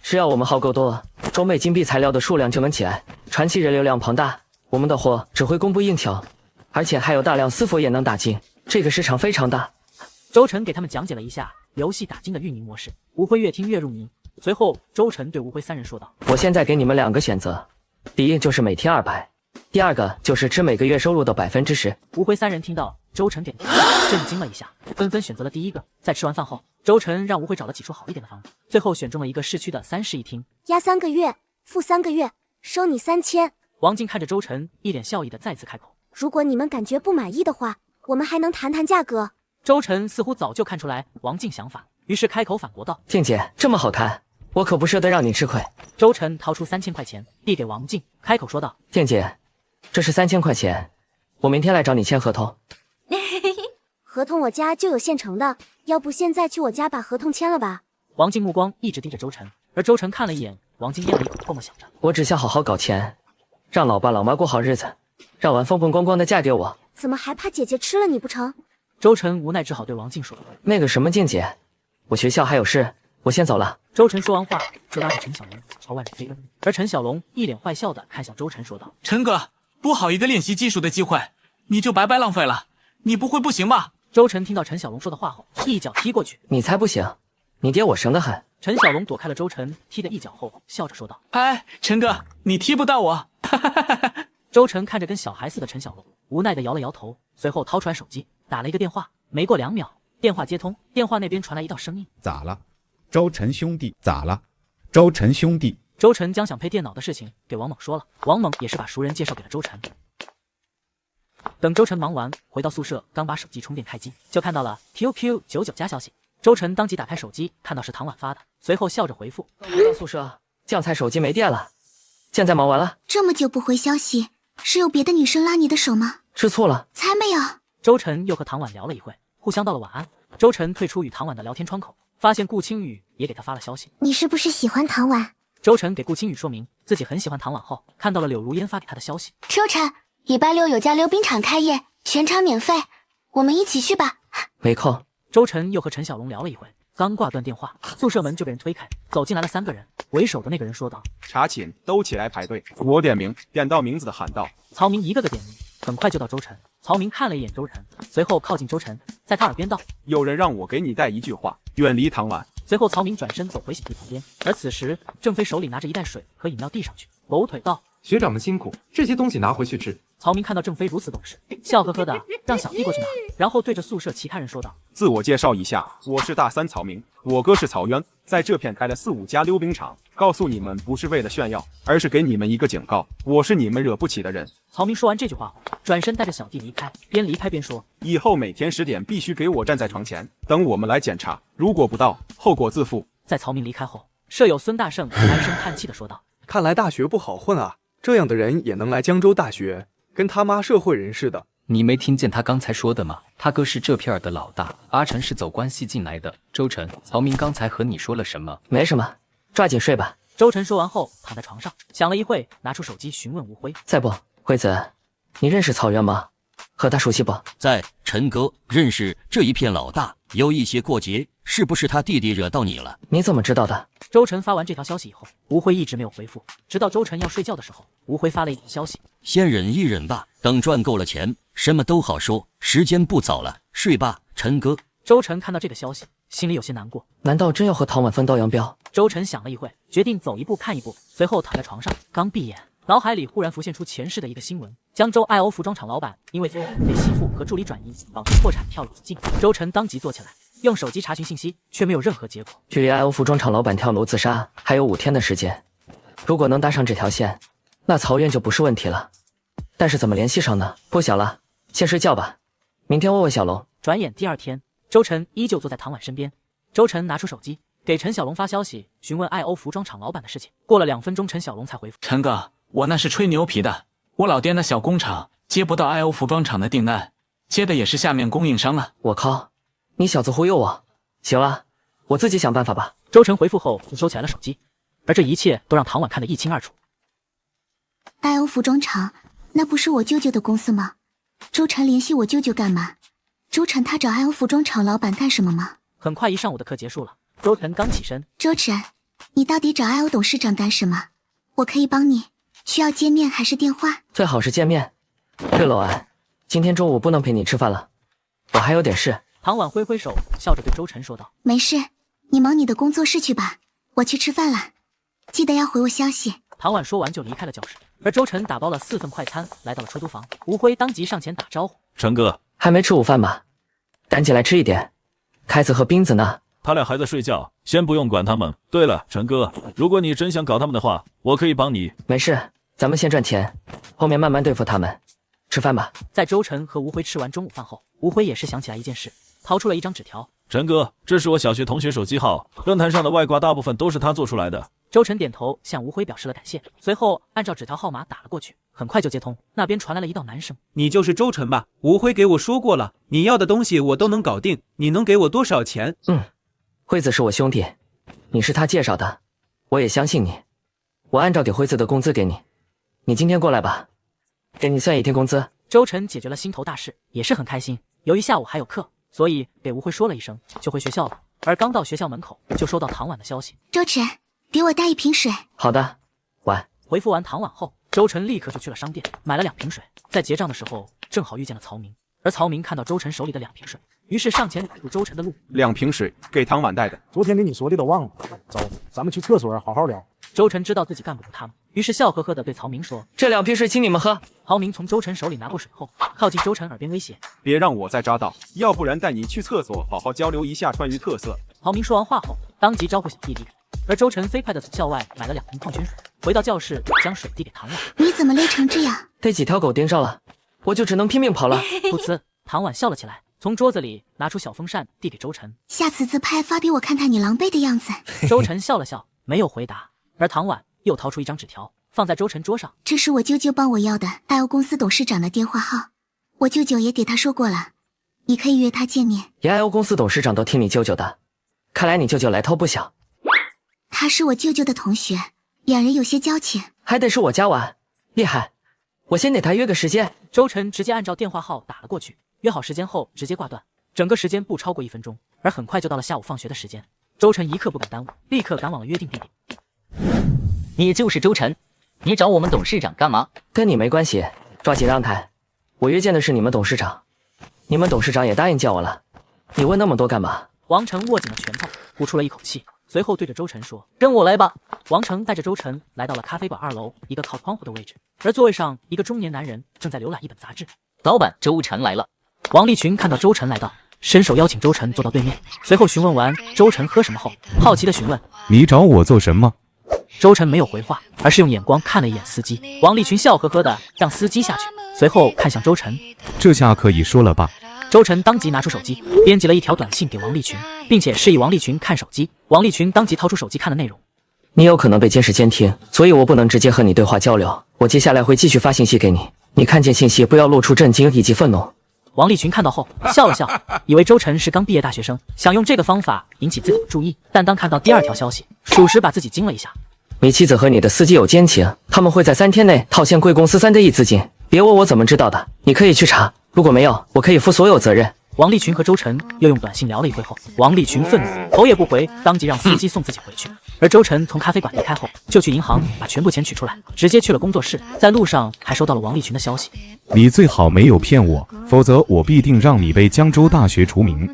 是要我们耗够多，装备金币材料的数量就能起来，传奇人流量庞大，我们的货只会供不应求，而且还有大量私服也能打金，这个市场非常大。”周晨给他们讲解了一下游戏打金的运营模式，吴辉越听越入迷。随后，周晨对吴辉3人说道：“我现在给你们2个选择，第一就是每天200，第2个就是吃每个月收入的10%。”吴辉3人听到周晨点头，震惊了一下，纷纷选择了第一个。在吃完饭后，周晨让吴辉找了几处好一点的房子，最后选中了一个市区的3室1厅，押3个月，付3个月，收你3000。王静看着周晨，一脸笑意的再次开口：“如果你们感觉不满意的话，我们还能谈谈价格。”周晨似乎早就看出来王静想法，于是开口反驳道：“静姐这么好看，我可不舍得让你吃亏。”周晨掏出3000块钱递给王静，开口说道：“静姐，这是3000块钱，我明天来找你签合同。”“合同我家就有现成的，要不现在去我家把合同签了吧？”王静目光一直盯着周晨，而周晨看了一眼王静，咽了一口唾沫，想着：“我只想好好搞钱，让老爸老妈过好日子，让完风风光光的嫁给我。”“怎么还怕姐姐吃了你不成？”周晨无奈只好对王静说：“那个什么静姐，我学校还有事，我先走了。”周晨说完话，就拉着陈小龙朝外面飞了。而陈小龙一脸坏笑的看向周晨，说道：“陈哥，不好一个练习技术的机会，你就白白浪费了，你不会不行吧？”周晨听到陈小龙说的话后，一脚踢过去：“你才不行，你爹我神得很。”陈小龙躲开了周晨踢的一脚后，笑着说道：“哎，陈哥，你踢不到我。”周晨看着跟小孩似的陈小龙，无奈的摇了摇头，随后掏出来手机打了一个电话。没过2秒，电话接通，电话那边传来一道声音：“咋了？周晨兄弟，咋了？周晨兄弟。”周晨将想配电脑的事情给王猛说了，王猛也是把熟人介绍给了周晨。等周晨忙完回到宿舍，刚把手机充电开机，就看到了 QQ99加消息。周晨当即打开手机，看到是唐婉发的，随后笑着回复：“回到宿舍，酱菜手机没电了，现在忙完了。”“这么久不回消息，是有别的女生拉你的手吗？”“吃醋了。”“才没有。”周晨又和唐婉聊了一会，互相道了晚安。周晨退出与唐婉的聊天窗口，发现顾青雨也给他发了消息：“你是不是喜欢唐婉？”周晨给顾青雨说明自己很喜欢唐婉后，看到了柳如烟发给他的消息：“周晨，礼拜6有家溜冰场开业，全场免费，我们一起去吧。”“没空。”周晨又和陈小龙聊了一会，刚挂断电话，宿舍门就被人推开，走进来了3个人。为首的那个人说道：“查寝，都起来排队，我点名，点到名字的喊道。”曹明一个个点名，很快就到周晨。曹明看了一眼周晨，随后靠近周晨，在他耳边道：“有人让我给你带一句话，远离唐婉。”随后曹明转身走回洗地旁边，而此时郑飞手里拿着一袋水和饮料递上去，抖腿道：“学长们辛苦，这些东西拿回去吃。”曹明看到郑飞如此懂事，笑呵呵的让小弟过去拿，然后对着宿舍其他人说道：“自我介绍一下，我是大3曹明，我哥是曹渊，在这片开了4、5家溜冰场。告诉你们，不是为了炫耀，而是给你们一个警告，我是你们惹不起的人。”曹明说完这句话后，转身带着小弟离开，边离开边说：“以后每天10点必须给我站在床前，等我们来检查，如果不到，后果自负。”在曹明离开后，舍友孙大圣唉声叹气地说道：“看来大学不好混啊，这样的人也能来江州大学，跟他妈社会人似的。”你没听见他刚才说的吗？他哥是这片儿的老大，阿成是走关系进来的。周晨，曹明刚才和你说了什么？没什么，抓紧睡吧。周晨说完后，躺在床上想了一会，拿出手机询问吴辉。再不，辉子，你认识草原吗？和他熟悉不？在，陈哥认识这一片老大，有一些过节，是不是他弟弟惹到你了？你怎么知道的？周晨发完这条消息以后，吴辉一直没有回复，直到周晨要睡觉的时候，吴辉发了一条消息：先忍一忍吧，等赚够了钱，什么都好说。时间不早了，睡吧，陈哥。周晨看到这个消息，心里有些难过。难道真要和唐婉分道扬镳？周晨想了一会，决定走一步看一步，随后躺在床上，刚闭眼，脑海里忽然浮现出前世的一个新闻：江州爱欧服装厂老板因为被媳妇和助理转移，导致破产跳楼自尽。周晨当即坐起来，用手机查询信息，却没有任何结果。距离爱欧服装厂老板跳楼自杀还有5天的时间，如果能搭上这条线，那曹院就不是问题了。但是怎么联系上呢？不想了，先睡觉吧，明天问问小龙。转眼第2天，周晨依旧坐在唐婉身边。周晨拿出手机给陈小龙发消息，询问爱欧服装厂老板的事情。过了2分钟，陈小龙才回复：陈哥，我那是吹牛皮的，我老爹那小工厂接不到爱欧服装厂的订单，接的也是下面供应商啊。我靠，你小子忽悠我！行了，我自己想办法吧。周晨回复后就收起来了手机，而这一切都让唐婉看得一清二楚。爱欧服装厂，那不是我舅舅的公司吗？周晨联系我舅舅干嘛？周晨他找爱欧服装厂老板干什么吗？很快，一上午的课结束了。周晨刚起身，周晨，你到底找爱欧董事长干什么？我可以帮你，需要见面还是电话？最好是见面。对了，安，今天中午不能陪你吃饭了，我还有点事。唐婉挥挥手，笑着对周晨说道：没事，你忙你的工作室去吧，我去吃饭了，记得要回我消息。唐婉说完就离开了教室，而周晨打包了4份快餐来到了出租房。吴辉当即上前打招呼：陈哥，还没吃午饭吧？赶紧来吃一点。开子和冰子呢？他俩还在睡觉，先不用管他们。对了，陈哥，如果你真想搞他们的话，我可以帮你。没事，咱们先赚钱，后面慢慢对付他们。吃饭吧。在周晨和吴辉吃完中午饭后，吴辉也是想起来一件事，掏出了一张纸条。陈哥，这是我小学同学手机号，论坛上的外挂大部分都是他做出来的。周晨点头向吴辉表示了感谢，随后按照纸条号码打了过去，很快就接通，那边传来了一道男声：你就是周晨吧？吴辉给我说过了，你要的东西我都能搞定，你能给我多少钱？辉子是我兄弟，你是他介绍的，我也相信你，我按照给辉子的工资给你，你今天过来吧，给你算1天工资。周晨解决了心头大事，也是很开心。由于下午还有课，所以给吴辉说了一声就回学校了。而刚到学校门口，就收到唐婉的消息：周晨，给我带1瓶水。好的，晚。回复完唐婉后，周晨立刻就去了商店买了2瓶水。在结账的时候，正好遇见了曹明，而曹明看到周晨手里的2瓶水，于是上前挡住周晨的路。2瓶水给唐婉带的，昨天给你说的都忘了。走，咱们去厕所好好聊。周晨知道自己干不过他们，于是笑呵呵地对曹明说：这2瓶水请你们喝。曹明从周晨手里拿过水后，靠近周晨耳边威胁：别让我再扎到，要不然带你去厕所好好交流一下川渝特色。曹明说完话后，当即招呼小弟离开，而周晨飞快地从校外买了2瓶矿泉水，回到教室将水递给唐婉。你怎么累成这样？被几条狗盯上了，我就只能拼命跑了。不辞，唐婉笑了起来，从桌子里拿出小风扇递给周晨。下次自拍发给我看看你狼狈的样子。周晨笑了笑，没有回答。而唐婉又掏出一张纸条，放在周晨桌上。这是我舅舅帮我要的爱欧公司董事长的电话号，我舅舅也给他说过了，你可以约他见面。连爱欧公司董事长都听你舅舅的，看来你舅舅来头不小。他是我舅舅的同学，两人有些交情。还得是我家晚，厉害！我先给他约个时间。周晨直接按照电话号打了过去，约好时间后直接挂断，整个时间不超过1分钟，而很快就到了下午放学的时间。周晨一刻不敢耽误，立刻赶往了约定地点。你就是周晨，你找我们董事长干嘛？跟你没关系，抓紧让开，我约见的是你们董事长，你们董事长也答应见我了，你问那么多干嘛？王成握紧了拳头，呼出了一口气，随后对着周晨说：跟我来吧。王成带着周晨来到了咖啡馆2楼一个靠窗户的位置，而座位上一个中年男人正在浏览一本杂志。老板，周晨来了。王立群看到周晨来到，伸手邀请周晨坐到对面，随后询问完周晨喝什么后，好奇的询问：你找我做什么？周晨没有回话，而是用眼光看了一眼司机。王立群笑呵呵的让司机下去，随后看向周晨：这下可以说了吧？周晨当即拿出手机，编辑了一条短信给王立群，并且示意王立群看手机。王立群当即掏出手机看的内容：你有可能被监视监听，所以我不能直接和你对话交流。我接下来会继续发信息给你，你看见信息不要露出震惊以及愤怒。王立群看到后笑了笑，以为周晨是刚毕业大学生，想用这个方法引起自己的注意。但当看到第二条消息，属实把自己惊了一下。你妻子和你的司机有奸情，他们会在3天内套现贵公司3个亿资金。别问我怎么知道的，你可以去查。如果没有，我可以负所有责任。王立群和周晨又用短信聊了一会后，王立群愤怒，头也不回，当即让司机送自己回去。而周晨从咖啡馆离开后，就去银行把全部钱取出来，直接去了工作室。在路上还收到了王立群的消息：你最好没有骗我，否则我必定让你被江州大学除名。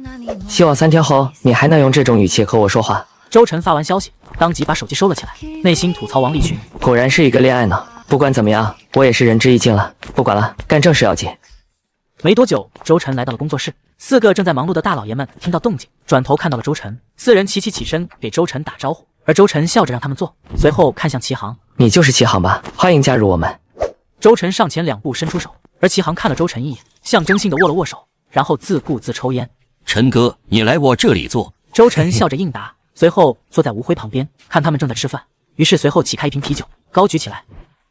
希望3天后你还能用这种语气和我说话。周晨发完消息，当即把手机收了起来，内心吐槽王立群果然是一个恋爱脑。不管怎么样，我也是仁至义尽了。不管了，干正事要紧。没多久，周晨来到了工作室，4个正在忙碌的大老爷们听到动静，转头看到了周晨，4人齐齐起身给周晨打招呼，而周晨笑着让他们坐，随后看向齐航：“你就是齐航吧？欢迎加入我们。”周晨上前2步伸出手，而齐航看了周晨一眼，象征性的握了握手，然后自顾自抽烟。陈哥，你来我这里坐。周晨笑着应答，随后坐在吴辉旁边，看他们正在吃饭，于是随后起开一瓶啤酒，高举起来：“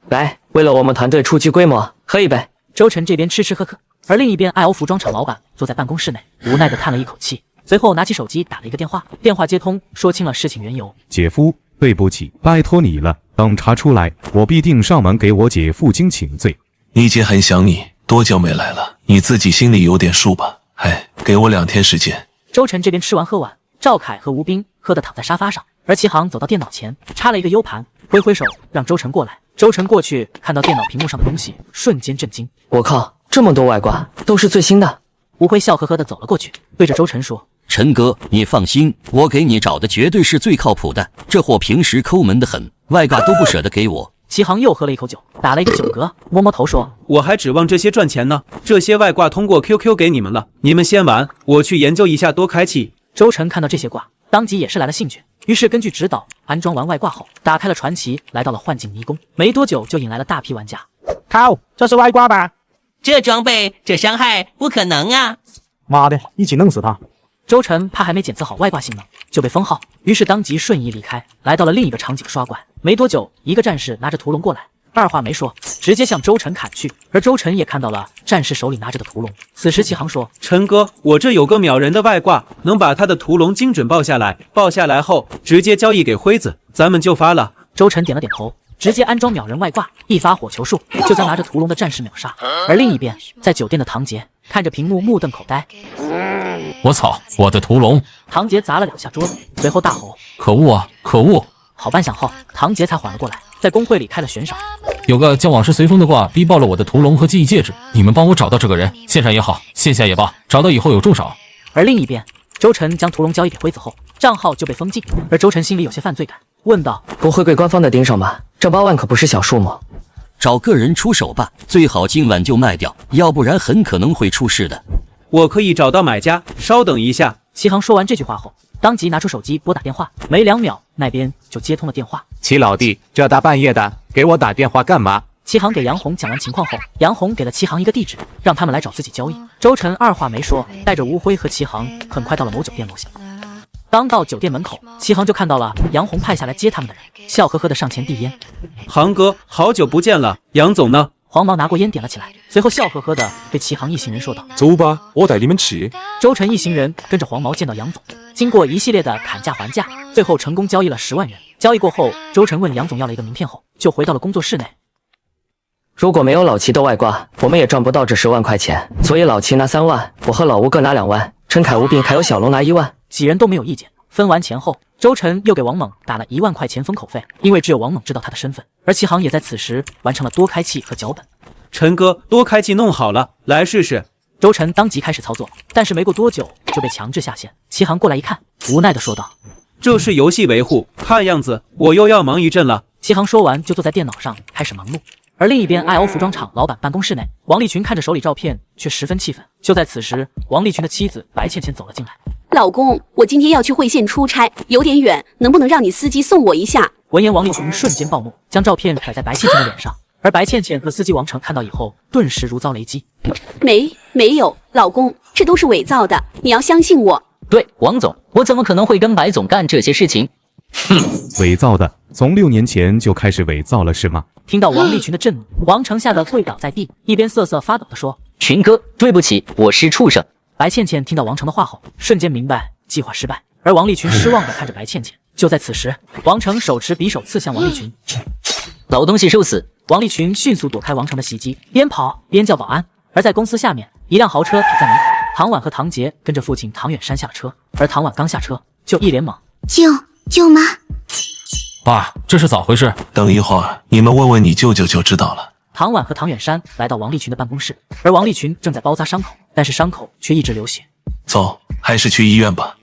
来，为了我们团队初具规模，喝一杯。”周晨这边吃吃喝喝，而另一边爱欧服装厂老板坐在办公室内，无奈地叹了一口气，随后拿起手机打了一个电话，电话接通，说清了事情缘由。姐夫，对不起，拜托你了，等查出来，我必定上门给我姐负荆请罪。你姐很想你，多久没来了？你自己心里有点数吧。哎，给我2天时间。周晨这边吃完喝完，赵凯和吴斌喝得躺在沙发上，而齐航走到电脑前，插了一个 U 盘，挥挥手让周晨过来。周晨过去看到电脑屏幕上的东西，瞬间震惊。我靠，这么多外挂，都是最新的。吴辉笑呵呵地走了过去，对着周晨说：“陈哥，你放心，我给你找的绝对是最靠谱的。这货平时抠门的很，外挂都不舍得给我。”齐航又喝了一口酒，打了一个酒嗝，摸摸头说：“我还指望这些赚钱呢，这些外挂通过 QQ 给你们了，你们先玩，我去研究一下多开启。”周晨看到这些挂，当即也是来了兴趣，于是根据指导安装完外挂后，打开了传奇，来到了幻境迷宫，没多久就引来了大批玩家。靠，这是外挂吧？这装备，这伤害，不可能啊！妈的，一起弄死他！周晨怕还没检测好外挂性能就被封号，于是当即瞬移离开，来到了另一个场景刷怪。没多久，一个战士拿着屠龙过来，二话没说，直接向周晨砍去。而周晨也看到了战士手里拿着的屠龙。此时齐航说：“陈哥，我这有个秒人的外挂，能把他的屠龙精准爆下来，爆下来后直接交易给辉子，咱们就发了。”周晨点了点头，直接安装秒人外挂，一发火球术就将拿着屠龙的战士秒杀。而另一边，在酒店的唐杰看着屏幕目瞪口呆。我操，我的屠龙！唐杰砸了2下桌子，随后大吼：“可恶啊，可恶！”好半晌后，唐杰才缓了过来，在工会里开了悬赏。有个叫往事随风的挂逼爆了我的屠龙和记忆戒指，你们帮我找到这个人，线上也好，线下也罢，找到以后有重赏。而另一边，周晨将屠龙交易给辉子后，账号就被封禁，而周晨心里有些犯罪感，问道：“不会贵官方的盯上吧？这8万可不是小数目。”找个人出手吧，最好今晚就卖掉，要不然很可能会出事的。我可以找到买家，稍等一下。齐航说完这句话后，当即拿出手机拨打电话，没2秒，那边就接通了电话。齐老弟，这大半夜的给我打电话干嘛？齐航给杨红讲完情况后，杨红给了齐航一个地址，让他们来找自己交易。周晨二话没说，带着吴辉和齐航很快到了某酒店楼下。刚到酒店门口，齐航就看到了杨红派下来接他们的人，笑呵呵的上前递烟。航哥，好久不见了，杨总呢？黄毛拿过烟点了起来，随后笑呵呵的对齐航一行人说道：“走吧，我带你们去。”周晨一行人跟着黄毛见到杨总，经过一系列的砍价还价，最后成功交易了10万元。交易过后，周晨问杨总要了一个名片后，就回到了工作室内。如果没有老齐的外挂，我们也赚不到这10万块钱，所以老齐拿3万，我和老吴各拿2万，陈凯、吴斌还有小龙拿1万。几人都没有意见。分完钱后，周晨又给王猛打了1万块钱封口费，因为只有王猛知道他的身份。而齐航也在此时完成了多开器和脚本。陈哥，多开器弄好了，来试试。周晨当即开始操作，但是没过多久就被强制下线。齐航过来一看，无奈的说道：“这是游戏维护，看样子我又要忙一阵了。”齐航说完就坐在电脑上开始忙碌。而另一边，爱欧服装厂老板办公室内，王立群看着手里照片，却十分气愤。就在此时，王立群的妻子白倩倩走了进来。老公，我今天要去惠县出差，有点远，能不能让你司机送我一下？闻言，王立群瞬间暴怒，将照片甩在白倩倩的脸上。而白倩倩和司机王成看到以后，顿时如遭雷击。没有，老公，这都是伪造的，你要相信我。对，王总，我怎么可能会跟白总干这些事情？伪造的，从6年前就开始伪造了是吗？听到王立群的震怒，王成吓得跪倒在地，一边瑟瑟发抖地说：“群哥，对不起，我是畜生。”白倩倩听到王成的话后，瞬间明白计划失败，而王立群失望地看着白倩倩。就在此时，王成手持匕首刺向王立群，老东西受死！王立群迅速躲开王成的袭击，边跑边叫保安。而在公司下面，一辆豪车停在门口，唐婉和唐杰跟着父亲唐远山下了车，而唐婉刚下车就一脸懵：“舅妈。”爸，这是咋回事？等一会儿你们问问你舅舅就知道了。唐婉和唐远山来到王立群的办公室，而王立群正在包扎伤口，但是伤口却一直流血。走，还是去医院吧。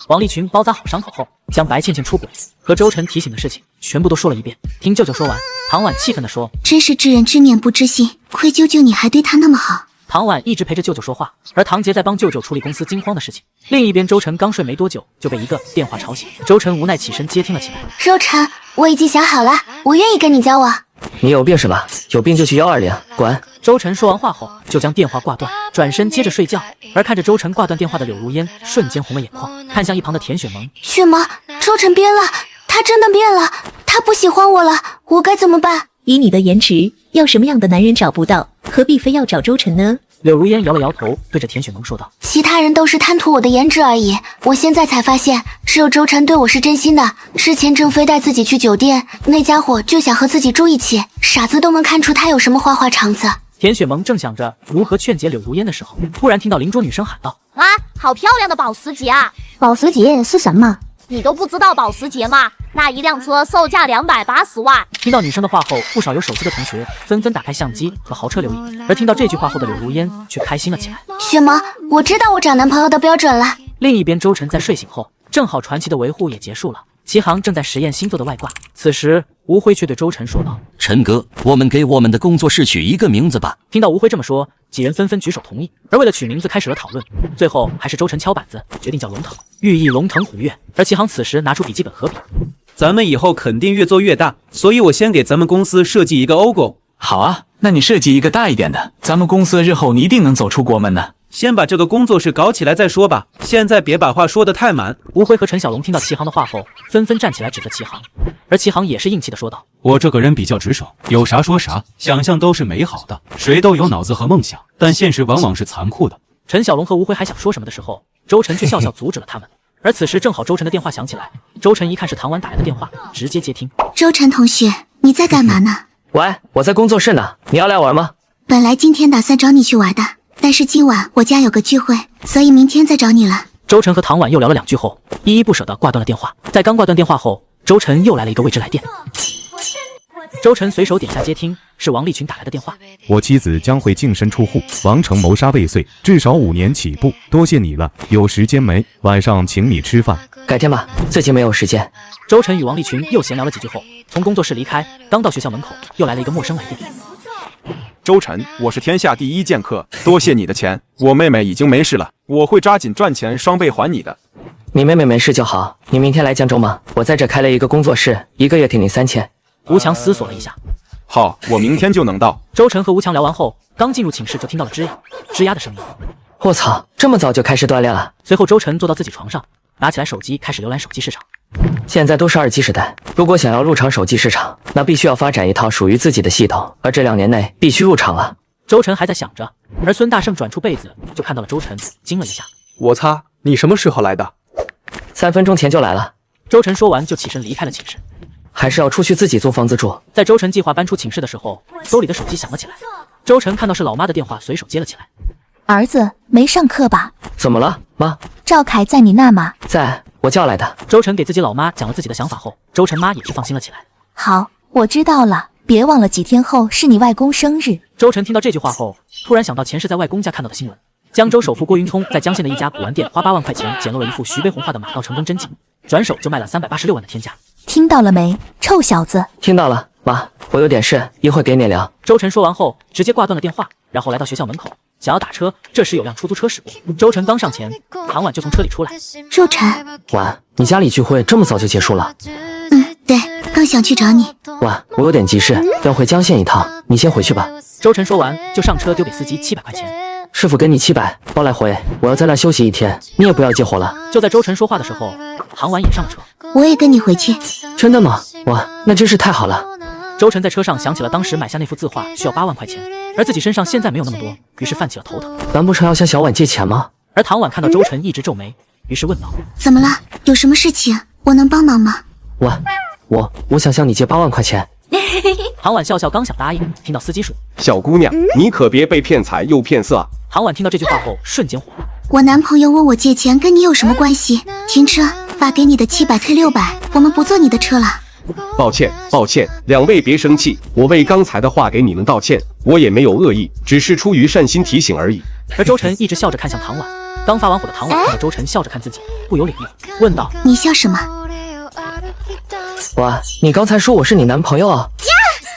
王立群包扎好伤口后，将白倩倩出轨和周晨提醒的事情全部都说了一遍。听舅舅说完，唐婉气愤地说：“真是知人知面不知心，亏舅舅你还对他那么好。”唐婉一直陪着舅舅说话，而唐杰在帮舅舅处理公司惊慌的事情。另一边，周晨刚睡没多久就被一个电话吵醒，周晨无奈起身接听了起来。周晨，我已经想好了，我愿意跟你交往。你有病是吧？有病就去120，滚！周晨说完话后，就将电话挂断，转身接着睡觉。而看着周晨挂断电话的柳如烟，瞬间红了眼眶，看向一旁的田雪萌。雪萌，周晨变了，他真的变了，他不喜欢我了，我该怎么办？以你的颜值，要什么样的男人找不到，何必非要找周晨呢？柳如烟摇了摇头，对着田雪萌说道：“其他人都是贪图我的颜值而已，我现在才发现，只有周晨对我是真心的。之前郑飞带自己去酒店，那家伙就想和自己住一起，傻子都能看出他有什么花花肠子。”田雪萌正想着如何劝解柳如烟的时候，突然听到邻桌女生喊道：“啊，好漂亮的保时捷啊！保时捷是什么？你都不知道保时捷吗？那一辆车售价280万。”听到女生的话后，不少有手机的同学纷纷打开相机和豪车留影，而听到这句话后的柳如烟却开心了起来。雪萌，我知道我找男朋友的标准了。另一边，周晨在睡醒后，正好传奇的维护也结束了，齐航正在实验星座的外挂。此时，吴辉却对周晨说道：“陈哥，我们给我们的工作室取一个名字吧。”听到吴辉这么说，几人纷纷举手同意。而为了取名字，开始了讨论。最后还是周晨敲板子，决定叫龙腾，寓意龙腾虎跃。而齐航此时拿出笔记本和笔：“咱们以后肯定越做越大，所以我先给咱们公司设计一个 logo。”好啊，那你设计一个大一点的，咱们公司日后你一定能走出国门的。先把这个工作室搞起来再说吧，现在别把话说得太满。吴辉和陈小龙听到齐航的话后，纷纷站起来指责齐航，而齐航也是硬气的说道：“我这个人比较直爽，有啥说啥，想象都是美好的，谁都有脑子和梦想，但现实往往是残酷的。”陈小龙和吴辉还想说什么的时候，周晨却笑笑阻止了他们。而此时正好周晨的电话响起来，周晨一看是唐婉打来的电话，直接接听。周晨同学，你在干嘛呢？喂，我在工作室呢，你要来玩吗？本来今天打算找你去玩的，但是今晚我家有个聚会，所以明天再找你了。周晨和唐婉又聊了2句后，依依不舍地挂断了电话。在刚挂断电话后，周晨又来了一个未知来电。周晨随手点下接听，是王立群打来的电话。我妻子将会净身出户，王成谋杀未遂，至少5年起步。多谢你了，有时间没？晚上请你吃饭。改天吧，最近没有时间。周晨与王立群又闲聊了几句后，从工作室离开。刚到学校门口，又来了一个陌生来电。周晨，我是天下第一剑客，多谢你的钱，我妹妹已经没事了，我会抓紧赚钱双倍还你的。你妹妹没事就好，你明天来江州吗？我在这开了一个工作室，1个月给你3000。吴强思索了一下，好，我明天就能到。周晨和吴强聊完后，刚进入寝室就听到了吱呀的声音。我操，这么早就开始锻炼了？随后周晨坐到自己床上，拿起来手机开始浏览手机市场。现在都是2G 时代，如果想要入场手机市场，那必须要发展一套属于自己的系统，而这2年内必须入场了。周晨还在想着，而孙大圣转出被子就看到了周晨，惊了一下。我擦，你什么时候来的？3分钟前就来了。周晨说完就起身离开了寝室。还是要出去自己租房子住。在周晨计划搬出寝室的时候，兜里的手机响了起来。周晨看到是老妈的电话，随手接了起来。儿子，没上课吧？怎么了，妈？赵凯在你那吗？在，我叫来的。周晨给自己老妈讲了自己的想法后，周晨妈也是放心了起来。好，我知道了，别忘了几天后是你外公生日。周晨听到这句话后，突然想到前世在外公家看到的新闻。江州首富郭云聪在江县的一家古玩店花8万块钱捡漏了一幅徐悲鸿画的马到成功真迹，转手就卖了386万的天价。听到了没，臭小子？听到了，妈，我有点事，一会给你聊。周晨说完后，直接挂断了电话，然后来到学校门口，想要打车。这时有辆出租车驶过，周晨刚上前，唐婉就从车里出来。周晨，婉，你家里聚会这么早就结束了？对，刚想去找你。婉，我有点急事，要回江县一趟，你先回去吧。周晨说完就上车，丢给司机700块钱。师傅给你700，包来回，我要在那休息1天，你也不要接活了。就在周晨说话的时候，唐婉也上了车。我也跟你回去。真的吗？哇，那真是太好了。周晨在车上想起了当时买下那幅字画需要8万块钱，而自己身上现在没有那么多，于是泛起了头疼。难不成要向小婉借钱吗？而唐婉看到周晨一直皱眉，于是问道：怎么了？有什么事情？我能帮忙吗？我想向你借8万块钱。唐婉笑笑，刚想答应，听到司机说：小姑娘，你可别被骗财又骗色啊！唐婉听到这句话后，瞬间火了。我男朋友问我借钱，跟你有什么关系？停车，把给你的700退600，我们不坐你的车了。抱歉，两位别生气，我为刚才的话给你们道歉，我也没有恶意，只是出于善心提醒而已。而周晨一直笑着看向唐婉，刚发完火的唐婉看到周晨笑着看自己，不由领悟，问道：你笑什么？哇，你刚才说我是你男朋友啊？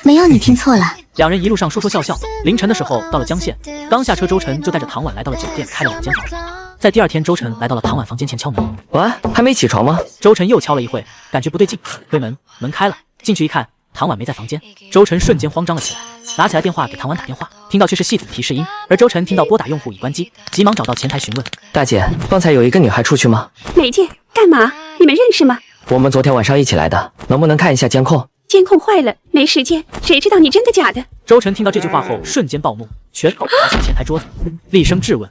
没有，你听错了。两人一路上说说笑笑，凌晨的时候到了江县，刚下车，周晨就带着唐婉来到了酒店，开了2间房。在第2天，周晨来到了唐婉房间前敲门。喂，还没起床吗？周晨又敲了一会，感觉不对劲，推门，门开了，进去一看，唐婉没在房间。周晨瞬间慌张了起来，拿起来电话给唐婉打电话，听到却是系统提示音。而周晨听到拨打用户已关机，急忙找到前台询问：大姐，刚才有一个女孩出去吗？没见，干嘛？你们认识吗？我们昨天晚上一起来的，能不能看一下监控？监控坏了，没时间，谁知道你真的假的？周晨听到这句话后，瞬间暴怒，拳头砸向前台桌子，厉声质问。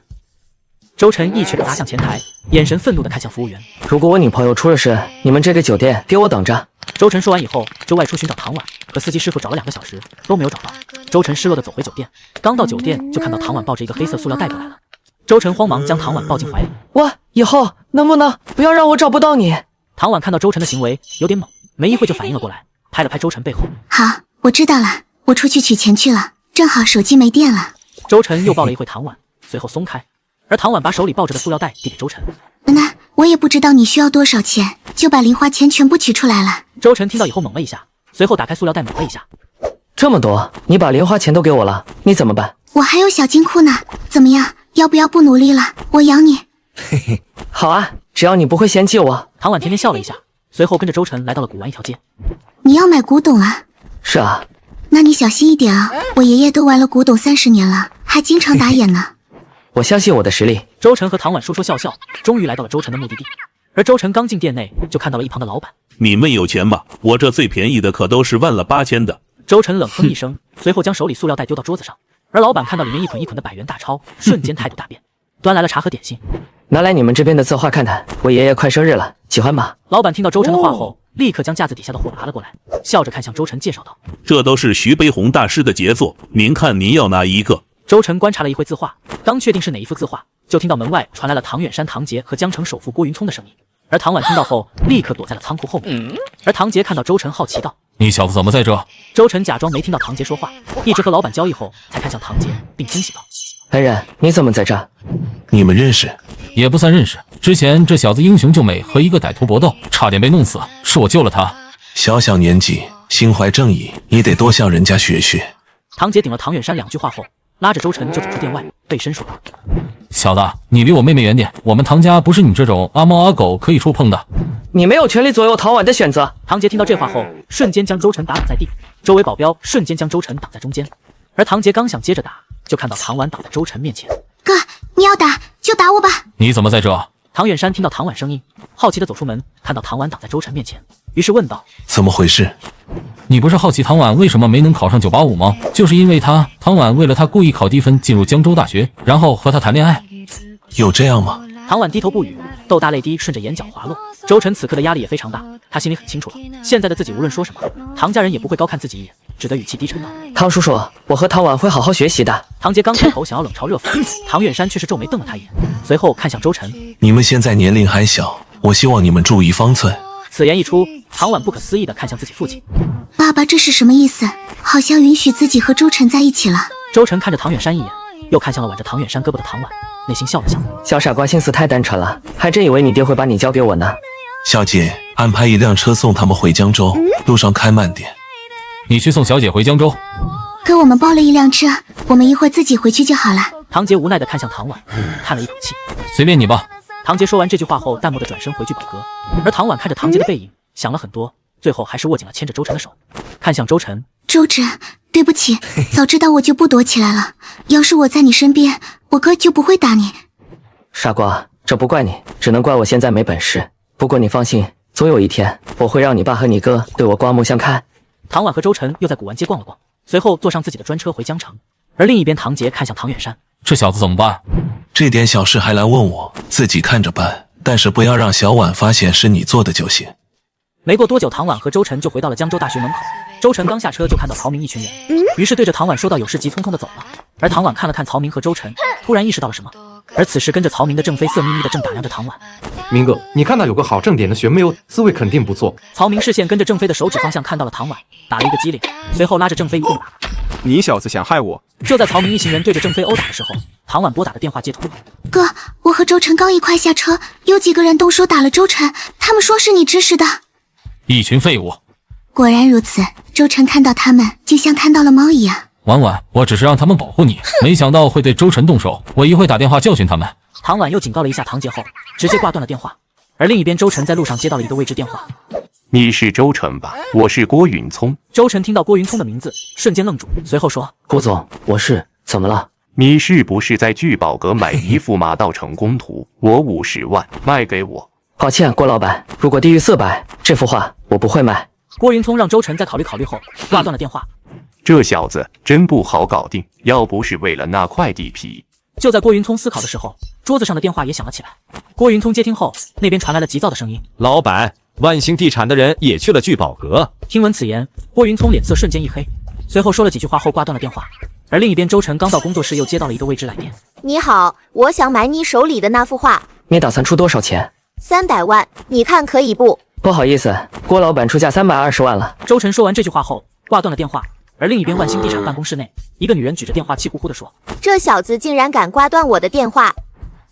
周晨一拳砸向前台，眼神愤怒地看向服务员：如果我女朋友出了事，你们这个酒店给我等着。周晨说完以后，就外出寻找唐婉，和司机师傅找了2个小时都没有找到。周晨失落地走回酒店，刚到酒店就看到唐婉抱着一个黑色塑料袋过来了。周晨慌忙将唐婉抱进怀里：哇，以后能不能不要让我找不到你？唐婉看到周晨的行为有点猛，没一会就反应了过来，拍了拍周晨背后：好，我知道了，我出去取钱去了，正好手机没电了。周晨又抱了一会唐婉，随后松开，而唐婉把手里抱着的塑料袋递给周晨。那我也不知道你需要多少钱，就把零花钱全部取出来了。周晨听到以后猛了一下，随后打开塑料袋抹了一下。这么多，你把零花钱都给我了，你怎么办？我还有小金库呢，怎么样？要不要不努力了？我养你。嘿嘿，好啊，只要你不会嫌弃我。唐婉甜甜笑了一下，随后跟着周晨来到了古玩一条街。你要买古董啊？是啊。那你小心一点啊，我爷爷都玩了古董30年了，还经常打眼呢。我相信我的实力。周晨和唐婉说说笑笑，终于来到了周晨的目的地。而周晨刚进店内，就看到了一旁的老板。你们有钱吗？我这最便宜的可都是万了8000的。周晨冷哼一声，随后将手里塑料袋丢到桌子上。而老板看到里面一捆一捆的100元大钞，瞬间态度大变，端来了茶和点心。拿来你们这边的字画看看，我爷爷快生日了，喜欢吗？老板听到周晨的话后，立刻将架子底下的货拿了过来，笑着看向周晨介绍道：这都是徐悲鸿大师的杰作，您看您要哪一个？周晨观察了一会字画，刚确定是哪一幅字画，就听到门外传来了唐远山、唐杰和江城首富郭云聪的声音。而唐婉听到后，立刻躲在了仓库后面。而唐杰看到周晨，好奇道：你小子怎么在这？周晨假装没听到唐杰说话，一直和老板交易后，才看向唐杰，并惊喜道：恩人，你怎么在这？你们认识？也不算认识，之前这小子英雄救美，和一个歹徒搏斗，差点被弄死，是我救了他。小年纪，心怀正义，你得多向人家学学。唐杰顶了唐远山2句话后，拉着周晨就走出店外，背身说道：小子，你离我妹妹远点，我们唐家不是你这种阿猫阿狗可以触碰的。你没有权利左右唐婉的选择。唐杰听到这话后，瞬间将周晨打倒在地，周围保镖瞬间将周晨挡在中间。而唐杰刚想接着打，就看到唐婉倒在周晨面前。哥，你要打就打我吧。你怎么在这？唐远山听到唐婉声音，好奇的走出门，看到唐婉倒在周晨面前，于是问道：怎么回事？你不是好奇唐婉为什么没能考上985吗？就是因为唐婉为了他故意考低分进入江州大学，然后和他谈恋爱。有这样吗？唐婉低头不语，豆大泪滴顺着眼角滑落。周晨此刻的压力也非常大，他心里很清楚了，现在的自己无论说什么，唐家人也不会高看自己一眼，只得语气低沉道：唐叔叔，我和唐婉会好好学习的。唐杰刚开口想要冷嘲热讽，唐远山却是皱眉瞪了他一眼，随后看向周晨：你们现在年龄还小，我希望你们注意方寸。此言一出，唐婉不可思议地看向自己父亲：爸爸这是什么意思？好像允许自己和周晨在一起了。周晨看着唐远山一眼，又看向了挽着唐远山胳膊的唐婉，内心笑了笑：小傻瓜心思太单纯了，还真以为你爹会把你交给我呢。小姐，安排一辆车送他们回江州，路上开慢点。你去送小姐回江州。给我们包了一辆车，我们一会儿自己回去就好了。唐杰无奈地看向唐婉，叹了一口气：随便你吧。唐杰说完这句话后，淡漠地转身回去宝阁。而唐婉看着唐杰的背影，想了很多，最后还是握紧了牵着周晨的手，看向周晨：周晨，对不起，早知道我就不躲起来了。要是我在你身边，我哥就不会打你。傻瓜，这不怪你，只能怪我现在没本事。不过你放心，总有一天我会让你爸和你哥对我刮目相看。唐婉和周晨又在古玩街逛了逛，随后坐上自己的专车回江城。而另一边，唐杰看向唐远山，这小子怎么办？这点小事还来问我，自己看着办，但是不要让小婉发现是你做的就行。没过多久，唐婉和周晨就回到了江州大学门口。周晨刚下车就看到曹明一群人，于是对着唐婉说道有事急匆匆的走了。而唐婉看了看曹明和周晨，突然意识到了什么。而此时跟着曹明的郑飞色眯眯的正打量着唐婉。明哥，你看到有个好正点的学妹哦，滋味肯定不错。曹明视线跟着郑飞的手指方向看到了唐婉，打了一个激灵，随后拉着郑飞一顿打。你小子想害我！就在曹明一行人对着郑飞殴打的时候，唐婉拨打的电话接通了。哥，我和周晨刚一块下车，有几个人都说打了周晨，他们说是你指使的。一群废物！果然如此，周晨看到他们就像看到了猫一样。婉婉，我只是让他们保护你，没想到会对周晨动手，我一会打电话教训他们。唐婉又警告了一下唐杰后，直接挂断了电话。而另一边，周晨在路上接到了一个未知电话。你是周晨吧？我是郭云聪。周晨听到郭云聪的名字，瞬间愣住，随后说：郭总，我是，怎么了？你是不是在聚宝阁买一幅马道成功图？我50万，卖给我。抱歉，郭老板，如果低于400，这幅画我不会卖。郭云聪让周晨再考虑考虑后，挂断了电话。这小子真不好搞定，要不是为了那块地皮。就在郭云聪思考的时候，桌子上的电话也响了起来。郭云聪接听后，那边传来了急躁的声音：老板，万兴地产的人也去了聚宝阁。听闻此言，郭云聪脸色瞬间一黑，随后说了几句话后挂断了电话。而另一边，周晨刚到工作室，又接到了一个未知来电。你好，我想买你手里的那幅画。你打算出多少钱？300万，你看可以不？不好意思，郭老板出价320万了。周晨说完这句话后，挂断了电话。而另一边，万兴地产办公室内，一个女人举着电话气呼呼地说：这小子竟然敢挂断我的电话！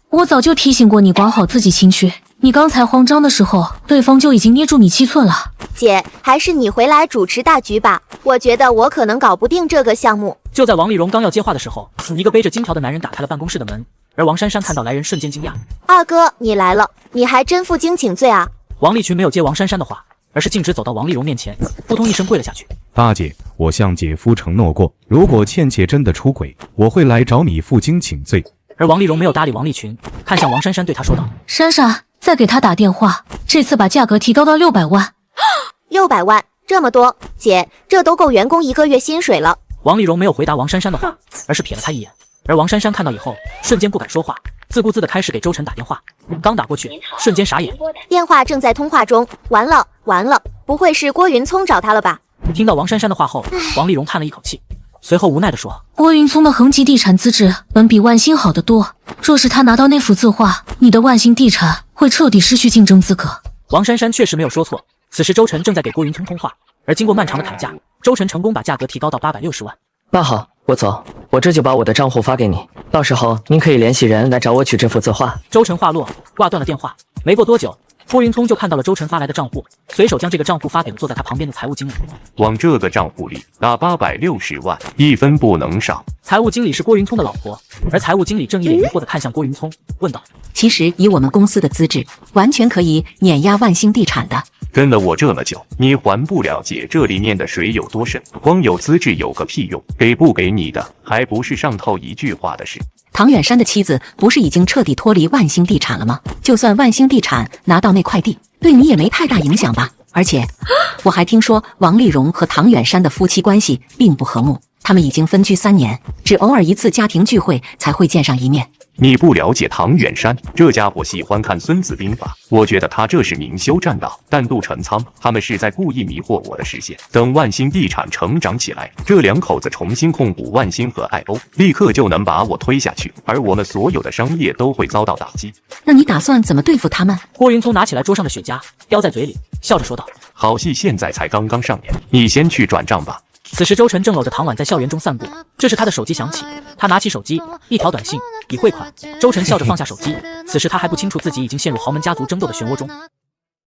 我早就提醒过你管好自己情绪，你刚才慌张的时候，对方就已经捏住你7寸了。姐，还是你回来主持大局吧，我觉得我可能搞不定这个项目。就在王丽蓉刚要接话的时候，一个背着金条的男人打开了办公室的门，而王珊珊看到来人瞬间惊讶：二哥，你来了，你还真负荆请罪啊！王立群没有接王珊珊的话，而是径直走到王丽蓉面前，扑通一声跪了下去。大姐，我向姐夫承诺过，如果倩倩真的出轨，我会来找你负荆请罪。而王丽蓉没有搭理王立群，看向王珊珊对她说道：珊珊，再给他打电话，这次把价格提高到600万。600万，这么多？姐，这都够员工1个月薪水了。王丽蓉没有回答王珊珊的话，而是瞥了她一眼。而王珊珊看到以后，瞬间不敢说话，自顾自地开始给周晨打电话。刚打过去，瞬间傻眼，电话正在通话中。完了完了，不会是郭云聪找他了吧？听到王珊珊的话后，王丽蓉叹了一口气，随后无奈地说：郭云聪的恒基地产资质本比万兴好得多，若是他拿到那幅字画，你的万兴地产会彻底失去竞争资格。王珊珊确实没有说错。此时周晨正在给郭云聪通话，而经过漫长的谈价，周晨成功把价格提高到860万。那好，我走，我这就把我的账户发给你，到时候您可以联系人来找我取这幅字画。周晨话落，挂断了电话。没过多久，郭云聪就看到了周晨发来的账户，随手将这个账户发给了坐在他旁边的财务经理。往这个账户里打860万，1分不能少。财务经理是郭云聪的老婆，而财务经理正一脸疑惑地看向郭云聪，问道：其实以我们公司的资质，完全可以碾压万兴地产的。跟了我这么久，你还不了解这里面的水有多深？光有资质有个屁用，给不给你的还不是上头一句话的事。唐远山的妻子不是已经彻底脱离万兴地产了吗？就算万兴地产拿到那块地，对你也没太大影响吧？而且，我还听说王丽蓉和唐远山的夫妻关系并不和睦，他们已经分居3年，只偶尔一次家庭聚会才会见上一面。你不了解唐远山，这家伙喜欢看《孙子兵法》，我觉得他这是明修栈道，但杜陈仓他们是在故意迷惑我的视线。等万兴地产成长起来，这2口子重新控股万兴和IO，立刻就能把我推下去，而我们所有的商业都会遭到打击。那你打算怎么对付他们？郭云聪拿起来桌上的雪茄，叼在嘴里，笑着说道：好戏现在才刚刚上演，你先去转账吧。此时周晨正搂着唐婉在校园中散步，这时他的手机响起，他拿起手机，一条短信，已汇款。周晨笑着放下手机，此时他还不清楚自己已经陷入豪门家族争斗的漩涡中。